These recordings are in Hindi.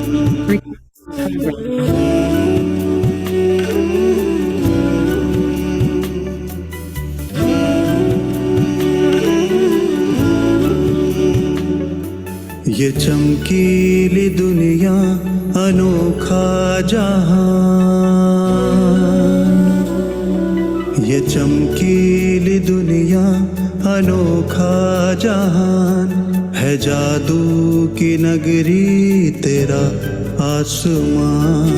ये चमकीली दुनिया अनोखा जहान, ये चमकीली दुनिया अनोखा जहान है, जादू की नगरी तेरा आसमान।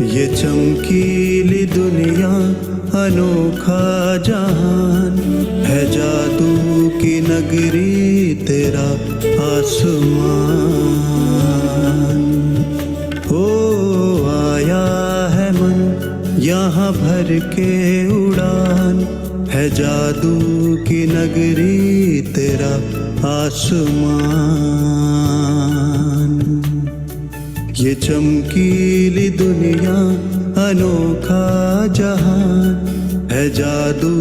ये चमकीली दुनिया अनोखा जहान है, जादू की नगरी तेरा आसमान। ओ आया है मन यहाँ भर के उड़ान है, जादू की नगरी तेरा आसमान। ये चमकीली दुनिया अनोखा जहान है, जादू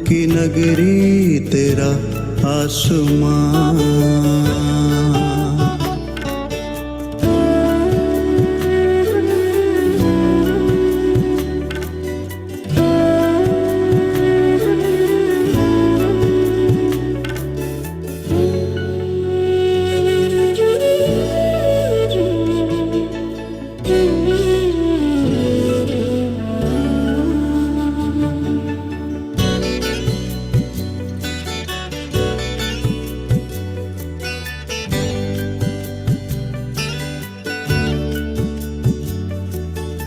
की नगरी तेरा आसमान।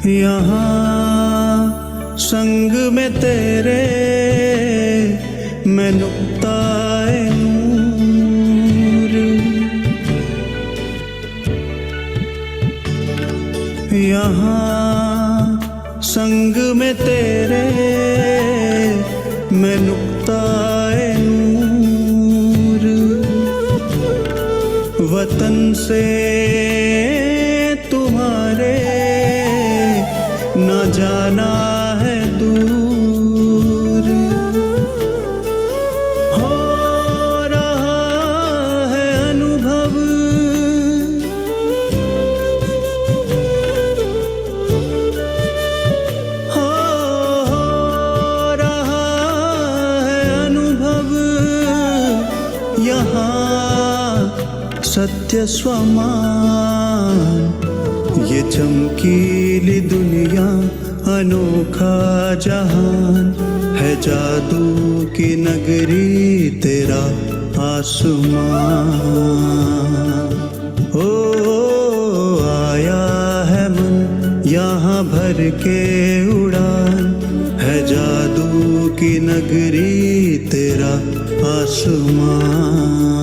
यहाँ संग में तेरे मैं नुक्ताए नूर, यहाँ संग में तेरे मैं नुक्ताए नूर। वतन से तुम्हारे न जाना है दूर, हो रहा है अनुभव हो रहा है अनुभव। यहाँ सत्य स्वमान, ये चमकीली दुनिया अनोखा जहान है, जादू की नगरी तेरा आसमान। ओ आया है मन यहाँ भर के उड़ान है, जादू की नगरी तेरा आसमान।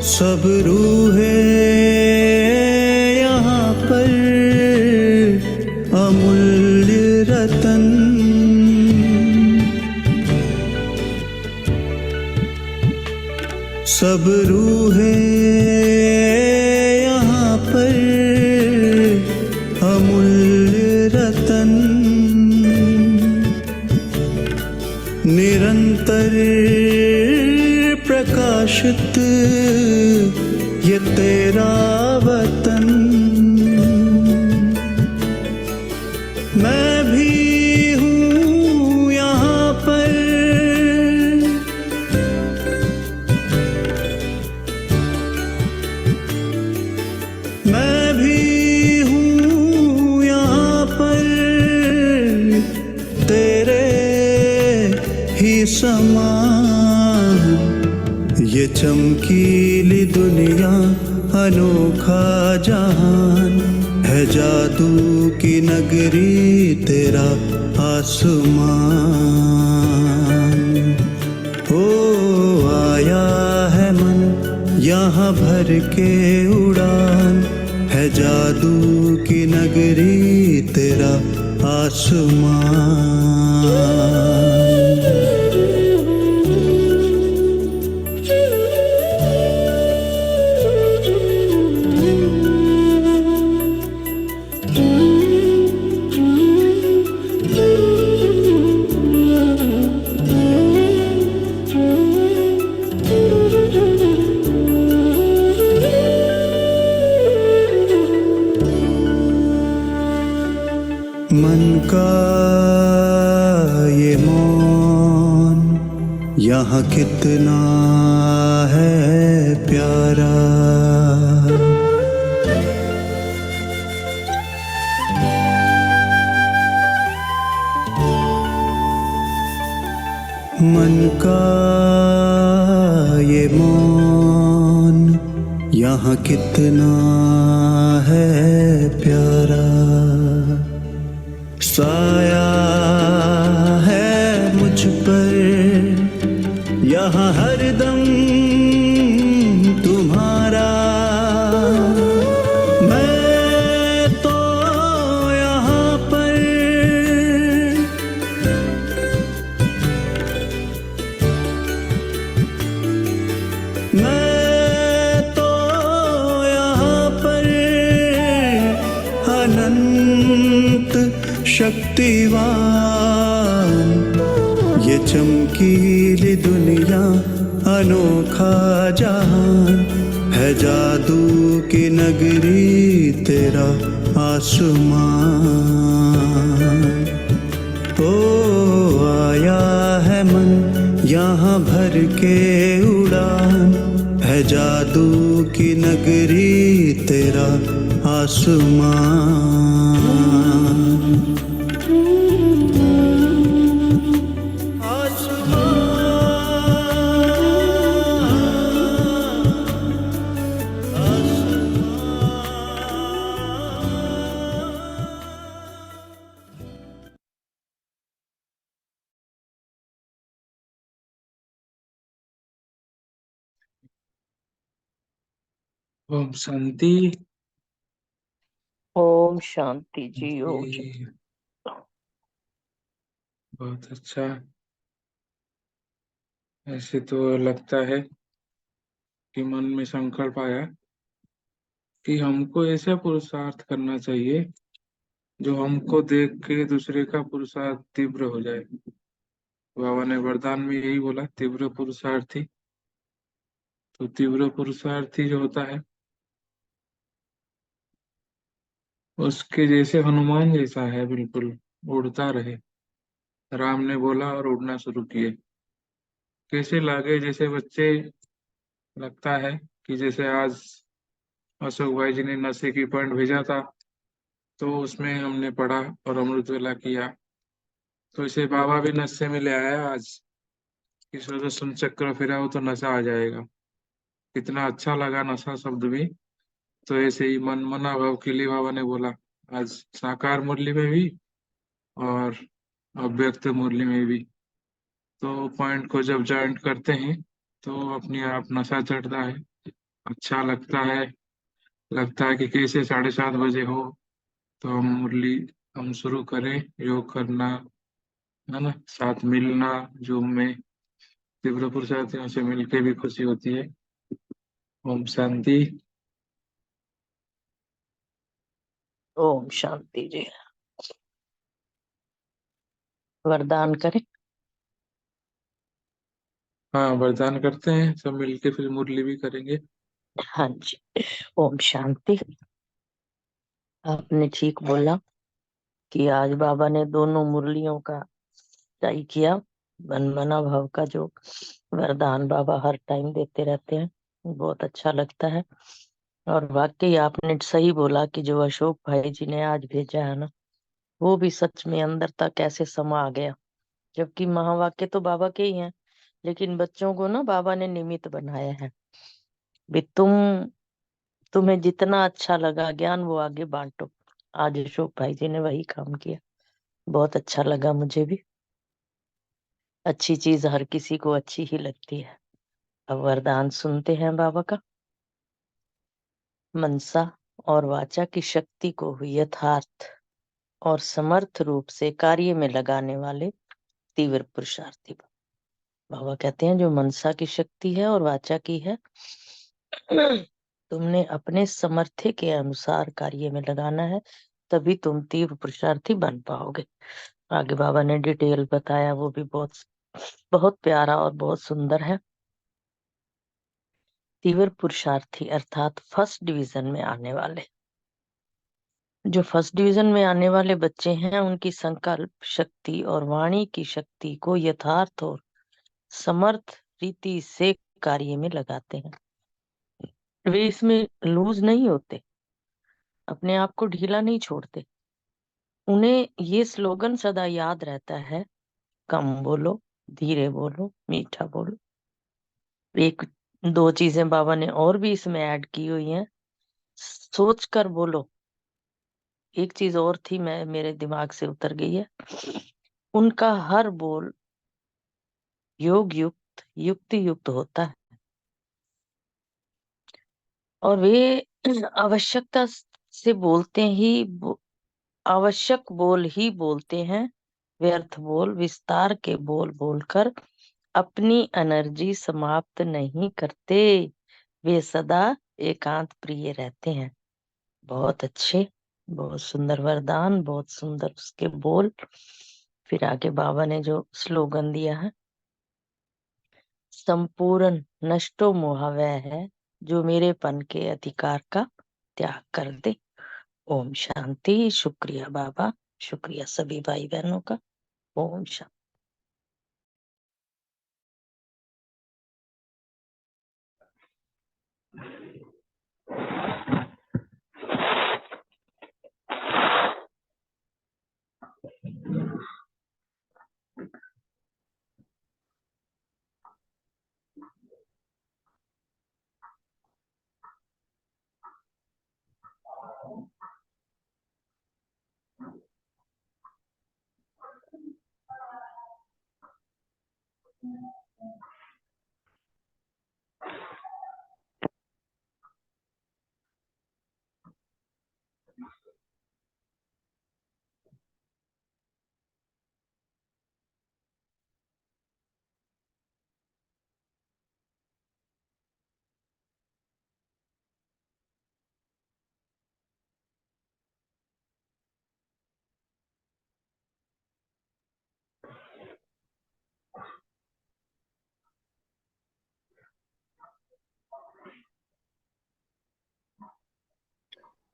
सब रूहें यहाँ पर अमूल्य रतन, सब रूहें यहाँ पर अमूल्य रतन। निरंतर प्रकाशित ये तेरा वतन, मैं भी हूँ यहाँ पर, मैं भी हूँ यहाँ पर तेरे ही समान। ये चमकीली दुनिया अनोखा जहान है, जादू की नगरी तेरा आसमान। ओ आया है मन यहाँ भर के उड़ान है, जादू की नगरी तेरा मन का ये मौन यहाँ कितना है प्यारा। मन का ये मौन यहाँ कितना है प्यारा। साया है मुझ पर यहाँ हरदम तुम्हारा। मैं तो यहाँ पर अनंत शक्तिवान। ये चमकीली दुनिया अनोखा जहान है, जादू की नगरी तेरा आसमान। ओ आया है मन यहाँ भर के उड़ान, है जादू की नगरी तेरा आसमान। ओम शांति। ओम शांति जी। ओम जी, बहुत अच्छा। ऐसे तो लगता है कि मन में संकल्प आया कि हमको ऐसा पुरुषार्थ करना चाहिए जो हमको देख के दूसरे का पुरुषार्थ तीव्र हो जाए। बाबा ने वरदान में यही बोला, तीव्र पुरुषार्थी। तो तीव्र पुरुषार्थी जो होता है उसके जैसे हनुमान जैसा है, बिल्कुल उड़ता रहे। राम ने बोला और उड़ना शुरू किए। कैसे लागे, जैसे बच्चे, लगता है कि जैसे आज अशोक भाई जी ने नशे की पॉइंट भेजा था तो उसमें हमने पढ़ा और अमृत वेला किया। तो इसे बाबा भी नशे में ले आया आज कि सुदर्शन चक्र फिराओ तो नशा आ जाएगा। कितना अच्छा लगा नशा शब्द भी। तो ऐसे ही मन मना भाव के लिए बाबा ने बोला आज साकार मुरली में भी और अव्यक्त मुरली में भी। तो पॉइंट को जब जॉइंट करते हैं तो अपने आप नशा चढ़ता है, अच्छा लगता है। लगता है कि कैसे 7:30 बजे हो तो हम मुरली हम शुरू करें, योग करना, है ना, साथ मिलना जूम में। तीव्र पुरुषार्थियों से मिलके भी खुशी होती है। ओम शांति। ओम शांति जी। वरदान करें। हाँ, वरदान करते हैं सब मिलके, फिर मुरली भी करेंगे। हाँ जी। ओम शांति। आपने ठीक बोला कि आज बाबा ने दोनों मुरलियों का तय किया। मनमना भाव का जो वरदान बाबा हर टाइम देते रहते हैं, बहुत अच्छा लगता है। और वाकई आपने सही बोला कि जो अशोक भाई जी ने आज भेजा है ना, वो भी सच में अंदर तक ऐसे समा आ गया। जबकि महावाक्य तो बाबा के ही हैं, लेकिन बच्चों को ना बाबा ने निमित्त बनाया है। भी तुम्हें जितना अच्छा लगा ज्ञान वो आगे बांटो। आज अशोक भाई जी ने वही काम किया, बहुत अच्छा लगा मुझे भी। अच्छी चीज हर किसी को अच्छी ही लगती है। अब वरदान सुनते हैं बाबा का। मनसा और वाचा की शक्ति को यथार्थ और समर्थ रूप से कार्य में लगाने वाले तीव्र पुरुषार्थी। बाबा कहते हैं जो मनसा की शक्ति है और वाचा की है, तुमने अपने समर्थ्य के अनुसार कार्य में लगाना है, तभी तुम तीव्र पुरुषार्थी बन पाओगे। आगे बाबा ने डिटेल बताया, वो भी बहुत बहुत प्यारा और बहुत सुंदर है। तीव्र पुरुषार्थी अर्थात फर्स्ट डिवीजन में आने वाले, जो फर्स्ट डिवीजन में आने वाले बच्चे हैं, उनकी संकल्प शक्ति और वाणी की शक्ति को यथार्थ और समर्थ रीति से कार्य में लगाते हैं। वे इसमें लूज नहीं होते, अपने आप को ढीला नहीं छोड़ते। उन्हें ये स्लोगन सदा याद रहता है, कम बोलो, धीरे बोलो, मीठा बोलो। एक दो चीजें बाबा ने और भी इसमें ऐड की हुई हैं। सोच कर बोलो, एक चीज और थी, मैं मेरे दिमाग से उतर गई है। उनका हर बोल योग युक्त युक्ति युक्त होता है, और वे आवश्यकता से बोलते ही आवश्यक बोल ही बोलते हैं। व्यर्थ बोल, विस्तार के बोल बोलकर अपनी एनर्जी समाप्त नहीं करते। वे सदा एकांत प्रिय रहते हैं। बहुत अच्छे, बहुत सुंदर वरदान, बहुत सुंदर उसके बोल। फिर आगे बाबा ने जो स्लोगन दिया है, संपूर्ण नष्टो मोह वह है जो मेरे पन के अधिकार का त्याग कर दे। ओम शांति। शुक्रिया बाबा, शुक्रिया सभी भाई बहनों का। ओम शांति।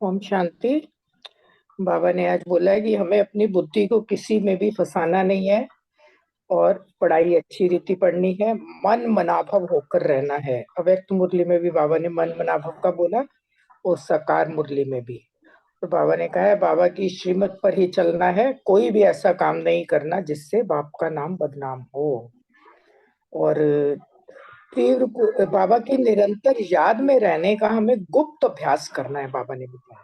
ओम शांति। बाबा ने आज बोला है कि हमें अपनी बुद्धि को किसी में भी फंसाना नहीं है और पढ़ाई अच्छी रीति पढ़नी है, मन मनाभव होकर रहना है। अव्यक्त मुरली में भी बाबा ने मन मनाभव का बोला और साकार मुरली में भी। तो बाबा ने कहा है बाबा की श्रीमत पर ही चलना है, कोई भी ऐसा काम नहीं करना जिससे बाप का नाम बदनाम हो। और तीव्र बाबा की निरंतर याद में रहने का हमें गुप्त अभ्यास करना है, बाबा ने बताया।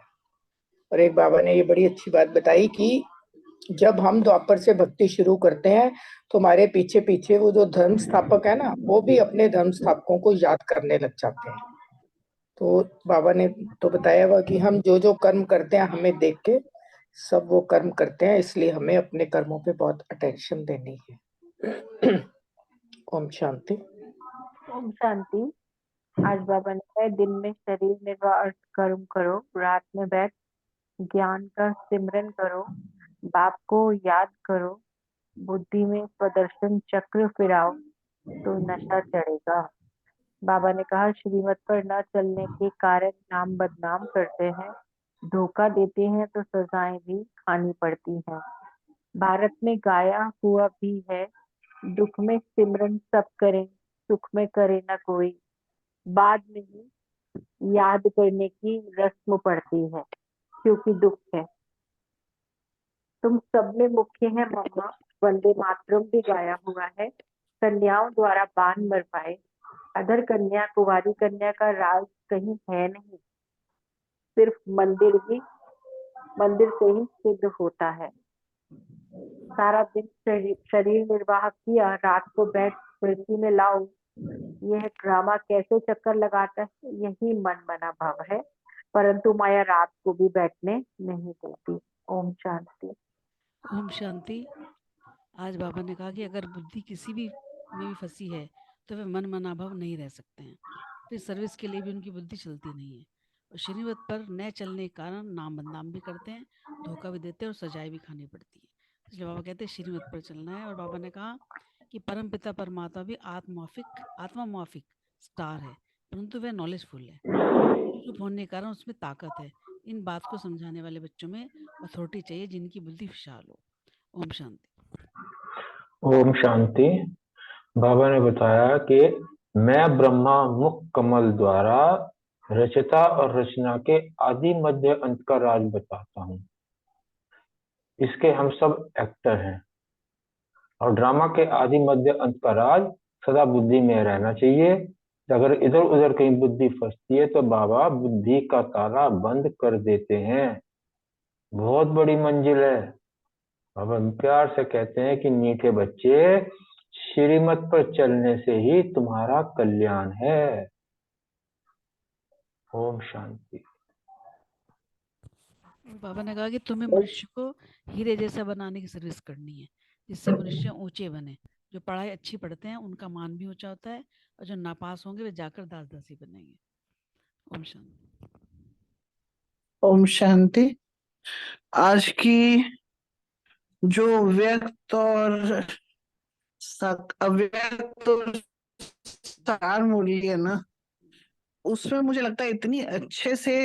और एक बाबा ने ये बड़ी अच्छी बात बताई कि जब हम द्वापर से भक्ति शुरू करते हैं तो हमारे पीछे पीछे वो जो धर्म स्थापक है ना, वो भी अपने धर्म स्थापकों को याद करने लग जाते हैं। तो बाबा ने तो बताया हुआ कि हम जो जो कर्म करते हैं हमें देख के सब वो कर्म करते हैं, इसलिए हमें अपने कर्मों पे बहुत अटेंशन देनी है। ओम शांति। ओम शांति। आज बाबा ने कहा दिन में शरीर निर्वाह अर्थ कर्म करो, रात में बैठ ज्ञान का सिमरन करो, बाप को याद करो, बुद्धि में प्रदर्शन चक्र फिराओ तो नशा चढ़ेगा। बाबा ने कहा श्रीमत पर न चलने के कारण नाम बदनाम करते हैं, धोखा देते हैं तो सजाएं भी खानी पड़ती हैं। भारत में गाया हुआ भी है, दुख में सिमरन सब करें, सुख में करे न कोई, बाद में ही याद करने की रस्म पड़ती है क्योंकि दुख है। तुम सब में मुख्य है मम्मा, वंदे मातरम भी गाया हुआ है। कन्याओं द्वारा बाण मरवाए, अधर कन्या कुंवारी कन्या का राज कहीं है नहीं, सिर्फ मंदिर से ही सिद्ध होता है। सारा दिन शरीर निर्वाह किया, रात को बैठ स्मृति में लाओ। यह ड्रामा कैसे चक्कर लगाता है, यही मन बना भाव है, परंतु माया रात को भी बैठने नहीं देती। ओम शांति। ओम शांति। आज बाबा ने कहा कि अगर बुद्धि किसी भी में भी फंसी है तो वे मन मनाभाव नहीं रह सकते हैं, फिर सर्विस के लिए भी उनकी बुद्धि चलती नहीं है, और श्रीमत पर न चलने के कारण नाम बदनाम भी करते हैं, धोखा भी देते हैं और सजाएं भी खानी पड़ती है। इसलिए बाबा कहते हैं श्रीमत पर चलना है। और बाबा ने कहा कि परम पिता परमात्मा भी आत्मा स्टार है, परंतु वह नॉलेजफुल है, चुप होने के कारण उसमें ताकत है। इन बात को समझाने वाले बच्चों में अथॉरिटी चाहिए जिनकी बुद्धि विशाल हो। ओम शांति। ओम शांति। बाबा ने बताया कि मैं ब्रह्मा मुख कमल द्वारा रचता और रचना के आदि मध्य अंत का राज बताता हूँ। इसके हम सब एक्टर हैं, और ड्रामा के आदि मध्य अंत का राज सदा बुद्धि में रहना चाहिए। अगर इधर उधर कहीं बुद्धि फंसती है तो बाबा बुद्धि का ताला बंद कर देते हैं। बहुत बड़ी मंजिल है। बाबा प्यार से कहते हैं कि मीठे बच्चे, श्रीमत पर चलने से ही तुम्हारा कल्याण है। ओम शांति। बाबा ने कहा कि तुम्हें मनुष्य को हीरे जैसा बनाने की सर्विस करनी है, जिससे मनुष्य ऊंचे बने। जो पढ़ाई अच्छी पढ़ते हैं उनका मान भी ऊंचा होता है, और जो नापास होंगे वे जाकर दास दासी बनेंगे। ओम शांति। ओम शांति। आज की जो व्यक्त और अव्यक्त और साकार मूल्य है ना, उसमें मुझे लगता है इतनी अच्छे से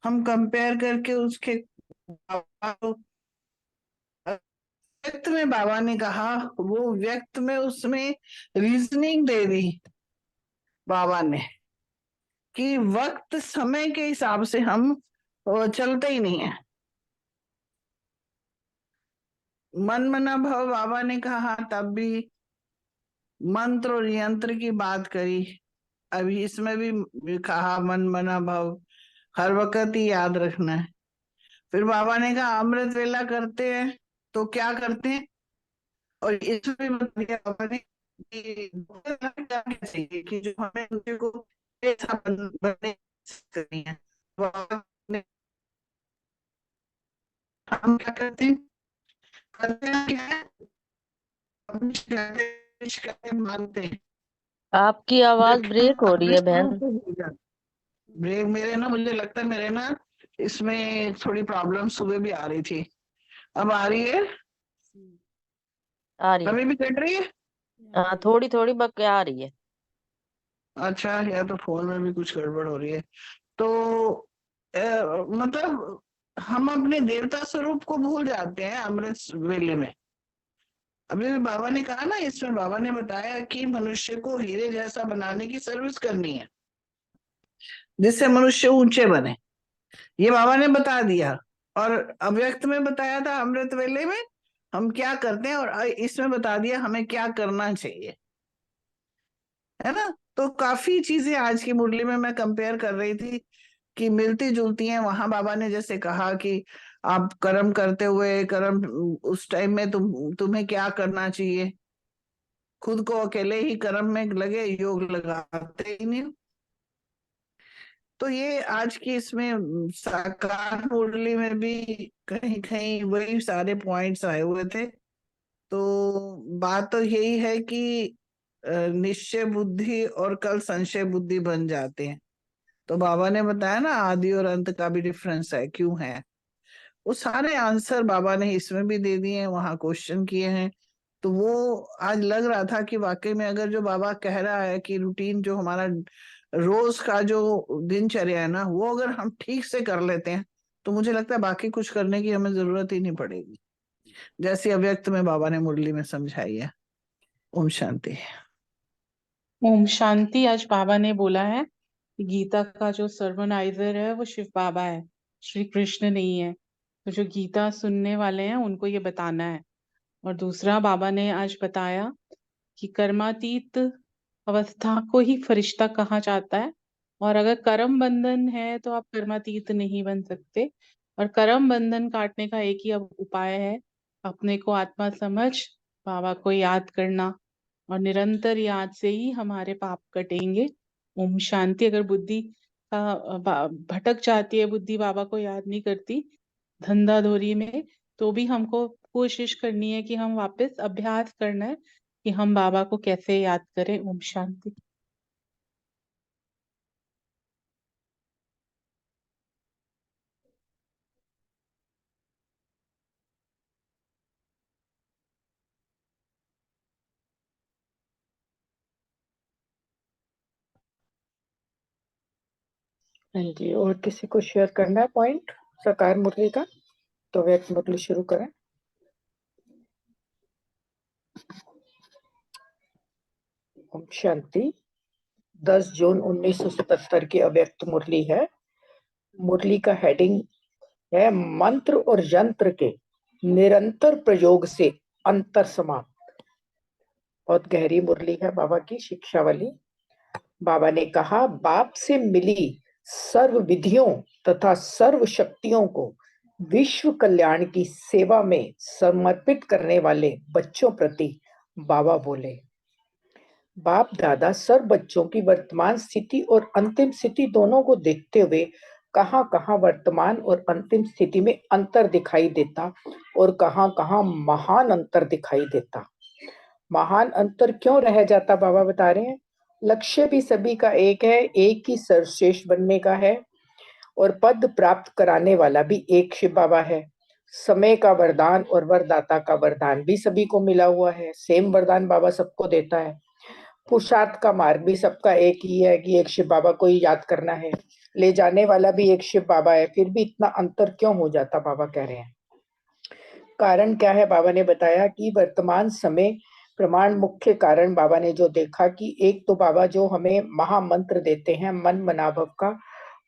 हम कंपेयर करके उसके व्यक्त में बाबा ने कहा, वो व्यक्त में उसमें रीजनिंग दे दी बाबा ने कि वक्त समय के हिसाब से हम चलते ही नहीं है। मन मना भव बाबा ने कहा, तब भी मंत्र और यंत्र की बात करी। अभी इसमें भी कहा मन मना भव हर वक्त ही याद रखना है। फिर बाबा ने कहा अमृत वेला करते हैं तो क्या करते हैं, और इसमें भी बता दिया बाबा ने कि क्या चाहिए कि जो हमें दूसरे को ऐसा बनने करनी है। बाबा ने हम क्या करते हैं क्या है, हम शिकायतें मानते हैं। आपकी आवाज ब्रेक हो रही है बहन। ब्रेक मेरे ना, मुझे लगता है मेरे ना इसमें थोड़ी प्रॉब्लम सुबह भी आ रही थी। अब आ रही है? आ रही है। अभी भी कट रही है? हाँ, थोड़ी थोड़ी बक आ रही है। अच्छा, या तो फोन में भी कुछ गड़बड़ हो रही है। तो मतलब हम अपने देवता स्वरूप को भूल जाते हैं अमृत वेले में। अभी भी बाबा ने कहा ना, इसमें बाबा ने बताया कि मनुष्य को हीरे जैसा बनाने की सर्विस करनी है, जिससे मनुष्य ऊंचे बने। ये बाबा ने बता दिया। और अव्यक्त में बताया था अमृत वेले में हम क्या करते हैं, और इसमें बता दिया हमें क्या करना चाहिए, है ना। तो काफी चीजें आज की मुरली में मैं कंपेयर कर रही थी कि मिलती जुलती हैं। वहां बाबा ने जैसे कहा कि आप कर्म करते हुए कर्म उस टाइम में तुम्हें क्या करना चाहिए, खुद को अकेले ही कर्म में लगे, योग लगाते ही नहीं। तो ये आज की इसमें साकार मुरली में भी कहीं कहीं वही सारे पॉइंट्स आए हुए थे। तो बात तो यही है कि निश्चय बुद्धि और कल संशय बुद्धि बन जाते हैं। तो बाबा ने बताया ना आदि और अंत का भी डिफरेंस है, क्यों है। वो सारे आंसर बाबा ने इसमें भी दे दिए हैं, वहां क्वेश्चन किए हैं। तो वो आज लग रहा था कि वाकई में अगर जो बाबा कह रहा है कि रूटीन जो हमारा रोज का जो दिनचर्या है ना, वो अगर हम ठीक से कर लेते हैं तो मुझे लगता है बाकी कुछ करने की हमें जरूरत ही नहीं पड़ेगी, जैसे अव्यक्त में बाबा ने मुरली में समझाई है। ओम शांति। ओम शांति। आज बाबा ने बोला है कि गीता का जो सर्वनाइजर है वो शिव बाबा है, श्री कृष्ण नहीं है। तो जो गीता सुनने वाले हैं उनको ये बताना है। और दूसरा बाबा ने आज बताया कि कर्मातीत अवस्था को ही फरिश्ता कहा जाता है, और अगर कर्म बंधन है तो आप कर्मातीत नहीं बन सकते। और कर्म बंधन काटने का एक ही अब उपाय है, अपने को आत्मा समझ बाबा को याद करना, और निरंतर याद से ही हमारे पाप कटेंगे। ओम शांति। अगर बुद्धि का भटक जाती है, बुद्धि बाबा को याद नहीं करती, धंधाधोरी में, तो भी हमको कोशिश करनी है कि हम वापस अभ्यास करना है कि हम बाबा को कैसे याद करें। ओम शांति। हाँ जी, और किसी को शेयर करना है पॉइंट साकार मुरली का, तो व्यक्त मुरली शुरू करें। ओम शांति। 10 जून 1977 की अव्यक्त मुरली है। मुरली का हेडिंग है मंत्र और यंत्र के निरंतर प्रयोग से अंतर समाप्त। बहुत गहरी मुरली है बाबा की शिक्षा वाली। बाबा ने कहा, बाप से मिली सर्व विधियों तथा सर्व शक्तियों को विश्व कल्याण की सेवा में समर्पित करने वाले बच्चों प्रति बाबा बोले। बाप दादा सर्व बच्चों की वर्तमान स्थिति और अंतिम स्थिति दोनों को देखते हुए कहाँ कहाँ वर्तमान और अंतिम स्थिति में अंतर दिखाई देता और कहाँ कहाँ महान अंतर दिखाई देता। महान अंतर क्यों रह जाता, बाबा बता रहे हैं। लक्ष्य भी सभी का एक है, एक ही सर्वश्रेष्ठ बनने का है, और पद प्राप्त कराने वाला भी एक शिव बाबा है। समय का वरदान और वरदाता का वरदान भी सभी को मिला हुआ है, सेम वरदान बाबा सबको देता है। पुरुषार्थ का मार्ग भी सबका एक ही है कि एक शिव बाबा को ही याद करना है, ले जाने वाला भी एक शिव बाबा है। फिर भी इतना अंतर क्यों हो जाता, बाबा कह रहे हैं। कारण क्या है, बाबा ने बताया कि वर्तमान समय प्रमाण मुख्य कारण बाबा ने जो देखा कि एक तो बाबा जो हमें महामंत्र देते हैं मन मनाभव का,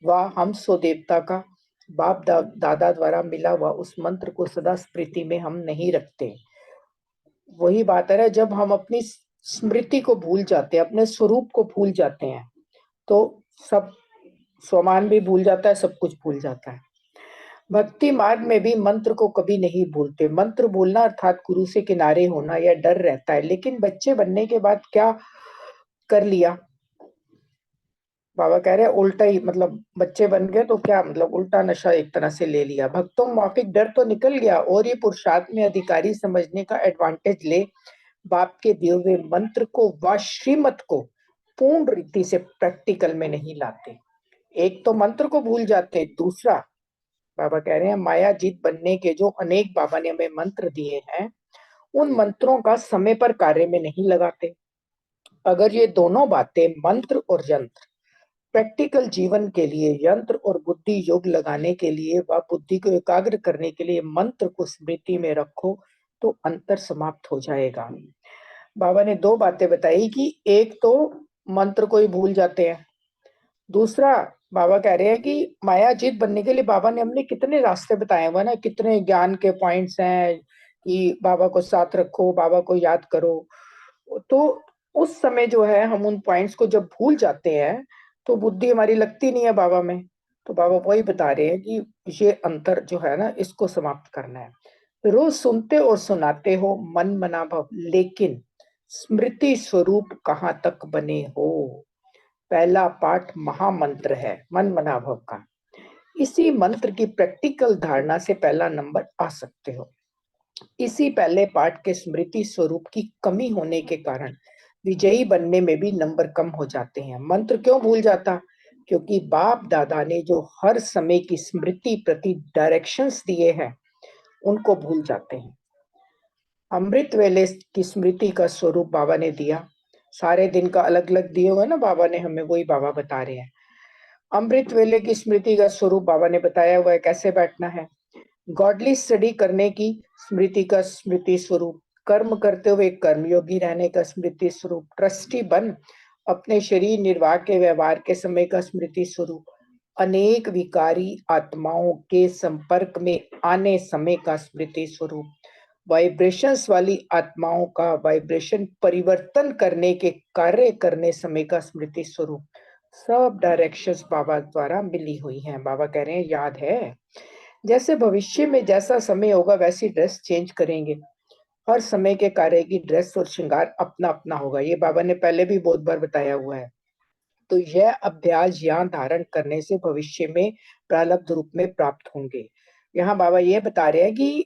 वह हम सो देवता का बाप दादा द्वारा मिला हुआ उस मंत्र को सदा स्मृति में हम नहीं रखते। वही बात है, जब हम अपनी स्मृति को भूल जाते हैं, अपने स्वरूप को भूल जाते हैं, तो सब स्वमान भी भूल जाता है, सब कुछ भूल जाता है। भक्ति मार्ग में भी मंत्र को कभी नहीं भूलते। मंत्र बोलना अर्थात गुरु से किनारे होना या डर रहता है, लेकिन बच्चे बनने के बाद क्या कर लिया, बाबा कह रहे हैं उल्टा ही, मतलब बच्चे बन गए तो क्या मतलब उल्टा नशा एक तरह से ले लिया। भक्तों माफिक डर तो निकल गया और ये पुरुषार्थ में अधिकारी समझने का एडवांटेज ले बाप के दिए हुए मंत्र को व श्रीमत को पूर्ण रीति से प्रैक्टिकल में नहीं लाते। एक तो मंत्र को भूल जाते, दूसरा बाबा कह रहे हैं माया जीत बनने के जो अनेक बाबा ने हमें मंत्र दिए हैं, उन मंत्रों का समय पर कार्य में नहीं लगाते। अगर ये दोनों बातें मंत्र और यंत्र प्रैक्टिकल जीवन के लिए, यंत्र और बुद्धि योग लगाने के लिए व बुद्धि को एकाग्र करने के लिए मंत्र को स्मृति में रखो तो अंतर समाप्त हो जाएगा। बाबा ने दो बातें बताई कि एक तो मंत्र को ही भूल जाते हैं, दूसरा बाबा कह रहे हैं कि माया जीत बनने के लिए बाबा ने हमने कितने रास्ते बताए हुए ना, कितने ज्ञान के पॉइंट्स हैं कि बाबा को साथ रखो, बाबा को याद करो। तो उस समय जो है हम उन पॉइंट्स को जब भूल जाते हैं तो बुद्धि हमारी लगती नहीं है बाबा में। तो बाबा वही बता रहे हैं कि ये अंतर जो है ना, इसको समाप्त करना है। रोज सुनते और सुनाते हो मन मना भव, लेकिन स्मृति स्वरूप कहाँ तक बने हो। पहला पाठ महामंत्र है मन मना भव का। इसी मंत्र की प्रैक्टिकल धारणा से पहला नंबर आ सकते हो। इसी पहले पाठ के स्मृति स्वरूप की कमी होने के कारण विजयी बनने में भी नंबर कम हो जाते हैं। मंत्र क्यों भूल जाता, क्योंकि बाप दादा ने जो हर समय की स्मृति प्रति डायरेक्शंस दिए हैं उनको भूल जाते हैं। अमृत वेले की स्मृति का स्वरूप बाबा ने दिया, सारे दिन का अलग अलग दिए हुए ना बाबा ने हमें, वही बाबा बता रहे हैं। अमृत वेले की स्मृति का स्वरूप बाबा ने बताया हुआ है कैसे बैठना है। गॉडली स्टडी करने की स्मृति का स्मृति स्वरूप, कर्म करते हुए कर्मयोगी रहने का स्मृति स्वरूप, ट्रस्टी बन अपने शरीर निर्वाह के व्यवहार के समय का स्मृति स्वरूप, अनेक विकारी आत्माओं के संपर्क में आने समय का स्मृति स्वरूप, वाइब्रेशंस वाली आत्माओं का वाइब्रेशन परिवर्तन करने के कार्य करने समय का स्मृति स्वरूप, सब डायरेक्शंस बाबा द्वारा मिली हुई हैं। बाबा कह रहे हैं याद है, जैसे भविष्य में जैसा समय होगा वैसी ड्रेस चेंज करेंगे। हर समय के कार्य की ड्रेस और श्रृंगार अपना अपना होगा, ये बाबा ने पहले भी बहुत बार बताया हुआ है। तो यह अभ्यास यहाँ धारण करने से भविष्य में प्रारब्ध रूप में प्राप्त होंगे। यहाँ बाबा ये बता रहे हैं कि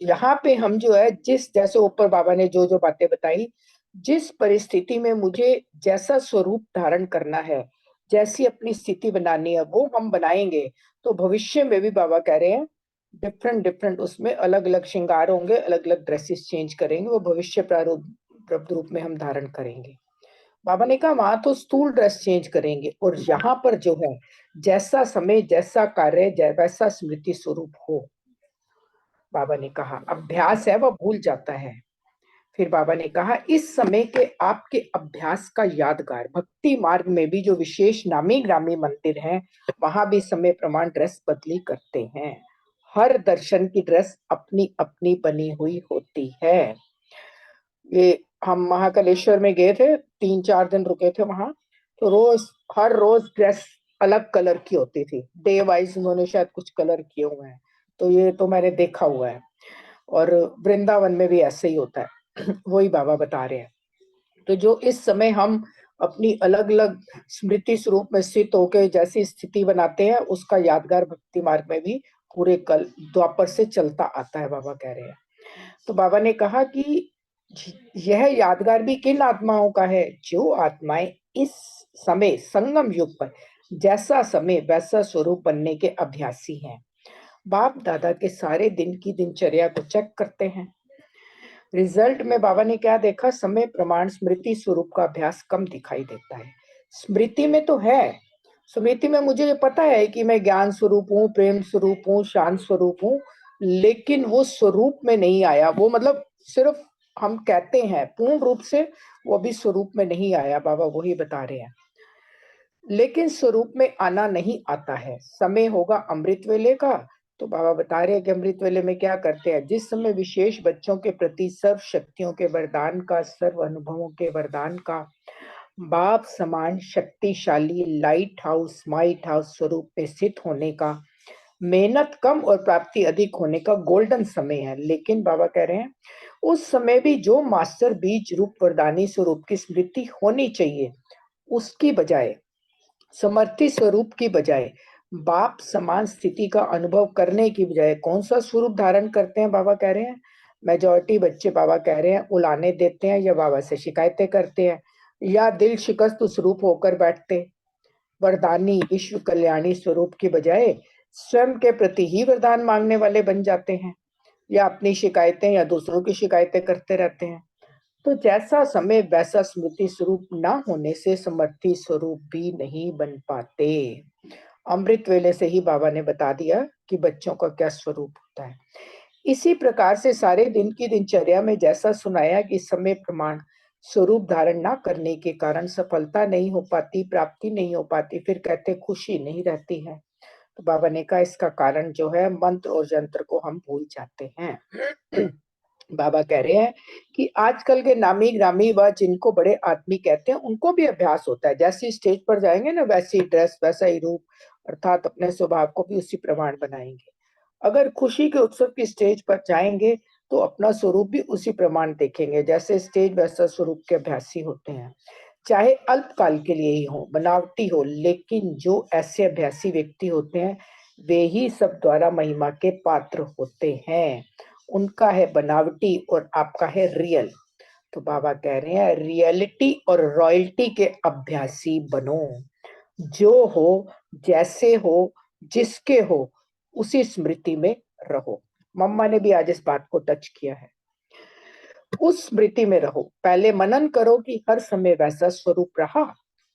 यहाँ पे हम जो है जिस जैसे ऊपर बाबा ने जो जो बातें बताई, जिस परिस्थिति में मुझे जैसा स्वरूप धारण करना है, जैसी अपनी स्थिति बनानी है, वो हम बनाएंगे तो भविष्य में भी बाबा कह रहे हैं डिफरेंट डिफरेंट उसमें अलग अलग श्रृंगार होंगे, अलग अलग ड्रेसेस चेंज करेंगे, वो भविष्य प्रारूप रूप में हम धारण करेंगे। बाबा ने कहा वहां तो स्थूल ड्रेस चेंज करेंगे, और यहाँ पर जो है जैसा समय, जैसा कार्य, वैसा स्मृति स्वरूप हो। बाबा ने कहा अभ्यास है वह भूल जाता है। फिर बाबा ने कहा इस समय के आपके अभ्यास का यादगार भक्ति मार्ग में भी जो विशेष नामी ग्रामी मंदिर हैं, वहां भी समय प्रमाण ड्रेस बदली करते हैं। हर दर्शन की ड्रेस अपनी अपनी बनी हुई होती है। ये हम महाकालेश्वर में गए थे, 3-4 दिन रुके थे वहां, तो हर रोज ड्रेस अलग कलर की होती थी। डे वाइज उन्होंने शायद कुछ कलर किए हुए हैं, तो ये तो मैंने देखा हुआ है। और वृंदावन में भी ऐसे ही होता है। वही बाबा बता रहे हैं। तो जो इस समय हम अपनी अलग अलग स्मृति स्वरूप में स्थित होकर जैसी स्थिति बनाते हैं, उसका यादगार भक्ति मार्ग में भी पूरे कल द्वापर से चलता आता है, बाबा कह रहे हैं। तो बाबा ने कहा कि यह यादगार भी किन आत्माओं का है? जो आत्माएं इस समय संगम युग पर जैसा समय वैसा स्वरूप बनने के अभ्यासी हैं, बाप दादा के सारे दिन की दिनचर्या को चेक करते हैं। रिजल्ट में बाबा ने क्या देखा? समय प्रमाण स्मृति स्वरूप का अभ्यास कम दिखाई देता है। स्मृति में तो है, स्मृति में मुझे पता है कि मैं ज्ञान स्वरूप हूँ, प्रेम स्वरूप हूँ, शांत स्वरूप हूँ, लेकिन वो स्वरूप में नहीं आया। वो मतलब सिर्फ हम कहते हैं, पूर्ण रूप से वो अभी स्वरूप में नहीं आया। बाबा वही बता रहे हैं। लेकिन स्वरूप में आना नहीं आता है। समय होगा अमृत वेले का, तो बाबा बता रहे हैं कि अमृत वेले में क्या करते हैं? जिस समय विशेष बच्चों के प्रति सर्व शक्तियों के वरदान का, सर्व अनुभवों के वरदान का, बाप समान शक्तिशाली लाइट हाउस माइट हाउस स्वरूप में स्थित होने का, मेहनत कम और प्राप्ति अधिक होने का गोल्डन समय है। लेकिन बाबा कह रहे हैं उस समय भी जो मास्टर बीज रूप वरदानी स्वरूप की स्मृति होनी चाहिए, उसकी बजाय, समर्थी स्वरूप की बजाय, बाप समान स्थिति का अनुभव करने की बजाय कौन सा स्वरूप धारण करते हैं? बाबा कह रहे हैं मेजॉरिटी बच्चे, बाबा कह रहे हैं, उलाने देते हैं या बाबा से शिकायतें करते हैं, या दिल शिकस्त स्वरूप होकर बैठते। वरदानी विश्व कल्याणी स्वरूप की बजाय स्वयं के प्रति ही वरदान मांगने वाले बन जाते हैं, या अपनी शिकायतें या दूसरों की शिकायतें करते रहते हैं। तो जैसा समय वैसा स्मृति स्वरूप ना होने से समर्थी स्वरूप भी नहीं बन पाते। अमृत वेले से ही बाबा ने बता दिया कि बच्चों का क्या स्वरूप होता है। इसी प्रकार से सारे दिन की दिनचर्या में जैसा सुनाया कि समय प्रमाण स्वरूप धारण ना करने के कारण सफलता नहीं हो पाती, प्राप्ति नहीं हो पाती, फिर कहते खुशी नहीं रहती है। तो बाबा ने कहा इसका कारण जो है मंत्र और यंत्र को हम भूल जाते हैं। बाबा कह रहे हैं कि आजकल के नामी ग्रामी व जिनको बड़े आदमी कहते हैं, उनको भी अभ्यास होता है। जैसी स्टेज पर जाएंगे ना, वैसी ड्रेस, वैसा ही रूप, अर्थात अपने स्वभाव को भी उसी प्रमाण बनाएंगे। अगर खुशी के उत्सव की स्टेज पर जाएंगे तो अपना स्वरूप भी उसी प्रमाण देखेंगे। जैसे स्टेज वैसा स्वरूप के अभ्यासी होते हैं, चाहे अल्पकाल के लिए ही हो, बनावटी हो, लेकिन जो ऐसे अभ्यासी व्यक्ति होते हैं वे ही सब द्वारा महिमा के पात्र होते हैं। उनका है बनावटी और आपका है रियल। तो बाबा कह रहे हैं रियलिटी और रॉयल्टी के अभ्यासी बनो। जो हो, जैसे हो, जिसके हो, उसी स्मृति में रहो। मम्मा ने भी आज इस बात को टच किया है। उस स्मृति में रहो। पहले मनन करो कि हर समय वैसा स्वरूप रहा,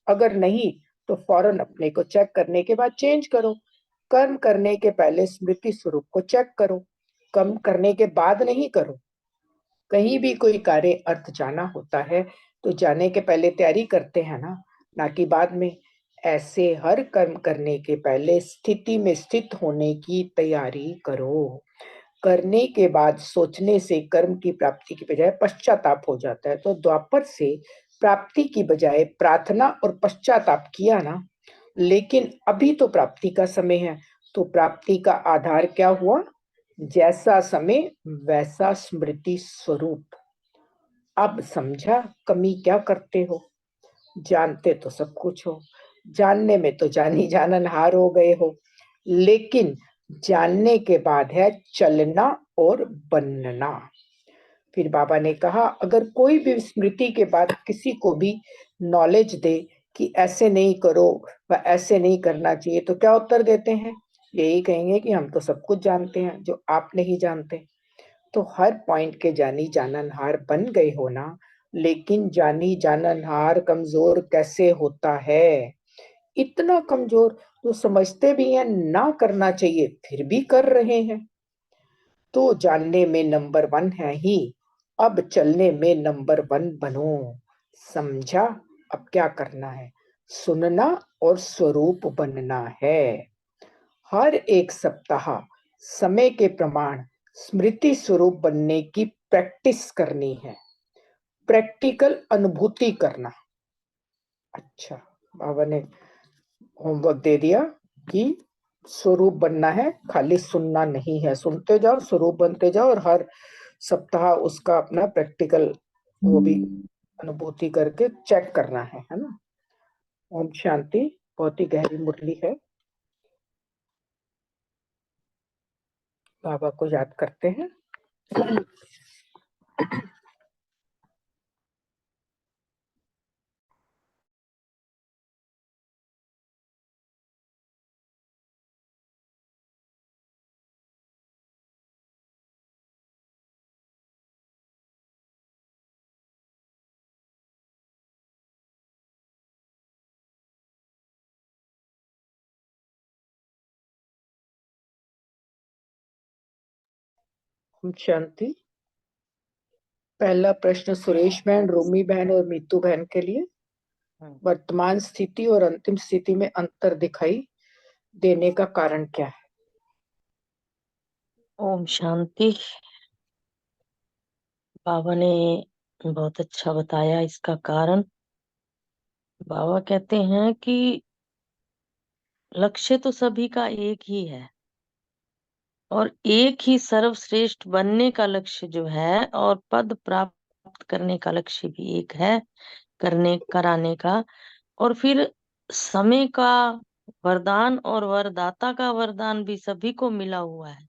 अगर नहीं तो फौरन अपने को चेक करने के बाद चेंज करो। कर्म करने के पहले स्मृति स्वरूप को चेक करो, कर्म करने के बाद नहीं करो। कहीं भी कोई कार्य अर्थ जाना होता है तो जाने के पहले तैयारी करते हैं ना कि बाद में। ऐसे हर कर्म करने के पहले स्थिति में स्थित होने की तैयारी करो। करने के बाद सोचने से कर्म की प्राप्ति की बजाय पश्चाताप हो जाता है। तो द्वापर से प्राप्ति की बजाय प्रार्थना और पश्चाताप किया ना, लेकिन अभी तो प्राप्ति का समय है। तो प्राप्ति का आधार क्या हुआ? जैसा समय वैसा स्मृति स्वरूप। अब समझा कमी क्या करते हो? जानते तो सब कुछ हो, जानने में तो जानी जानन हार हो गए हो, लेकिन जानने के बाद है चलना और बनना। फिर बाबा ने कहा अगर कोई भी स्मृति के बाद किसी को भी नॉलेज दे कि ऐसे नहीं करो व ऐसे नहीं करना चाहिए, तो क्या उत्तर देते हैं? यही कहेंगे कि हम तो सब कुछ जानते हैं जो आप नहीं जानते। तो हर पॉइंट के जानी जाननहार बन गए हो ना, लेकिन जानी जाननहार कमजोर कैसे होता है? इतना कमजोर जो समझते भी हैं ना करना चाहिए फिर भी कर रहे हैं। तो जानने में नंबर 1 है ही, अब चलने में नंबर 1 बनो। समझा? अब क्या करना है? सुनना और स्वरूप बनना है। हर एक सप्ताह समय के प्रमाण स्मृति स्वरूप बनने की प्रैक्टिस करनी है, प्रैक्टिकल अनुभूति करना। अच्छा, बाबा ने होमवर्क दे दिया कि स्वरूप बनना है, खाली सुनना नहीं है। सुनते जाओ, स्वरूप बनते जाओ और हर सप्ताह उसका अपना प्रैक्टिकल वो भी अनुभूति करके चेक करना है ना। ओम शांति। बहुत ही गहरी मुरली है। बाबा को याद करते हैं। ओम शांति। पहला प्रश्न सुरेश बहन, रोमी बहन और मीतू बहन के लिए। वर्तमान स्थिति और अंतिम स्थिति में अंतर दिखाई देने का कारण क्या है? ओम शांति। बाबा ने बहुत अच्छा बताया इसका कारण। बाबा कहते हैं कि लक्ष्य तो सभी का एक ही है और एक ही सर्वश्रेष्ठ बनने का लक्ष्य जो है और पद प्राप्त करने का लक्ष्य भी एक है, करने कराने का। और फिर समय का वरदान और वरदाता का वरदान भी सभी को मिला हुआ है।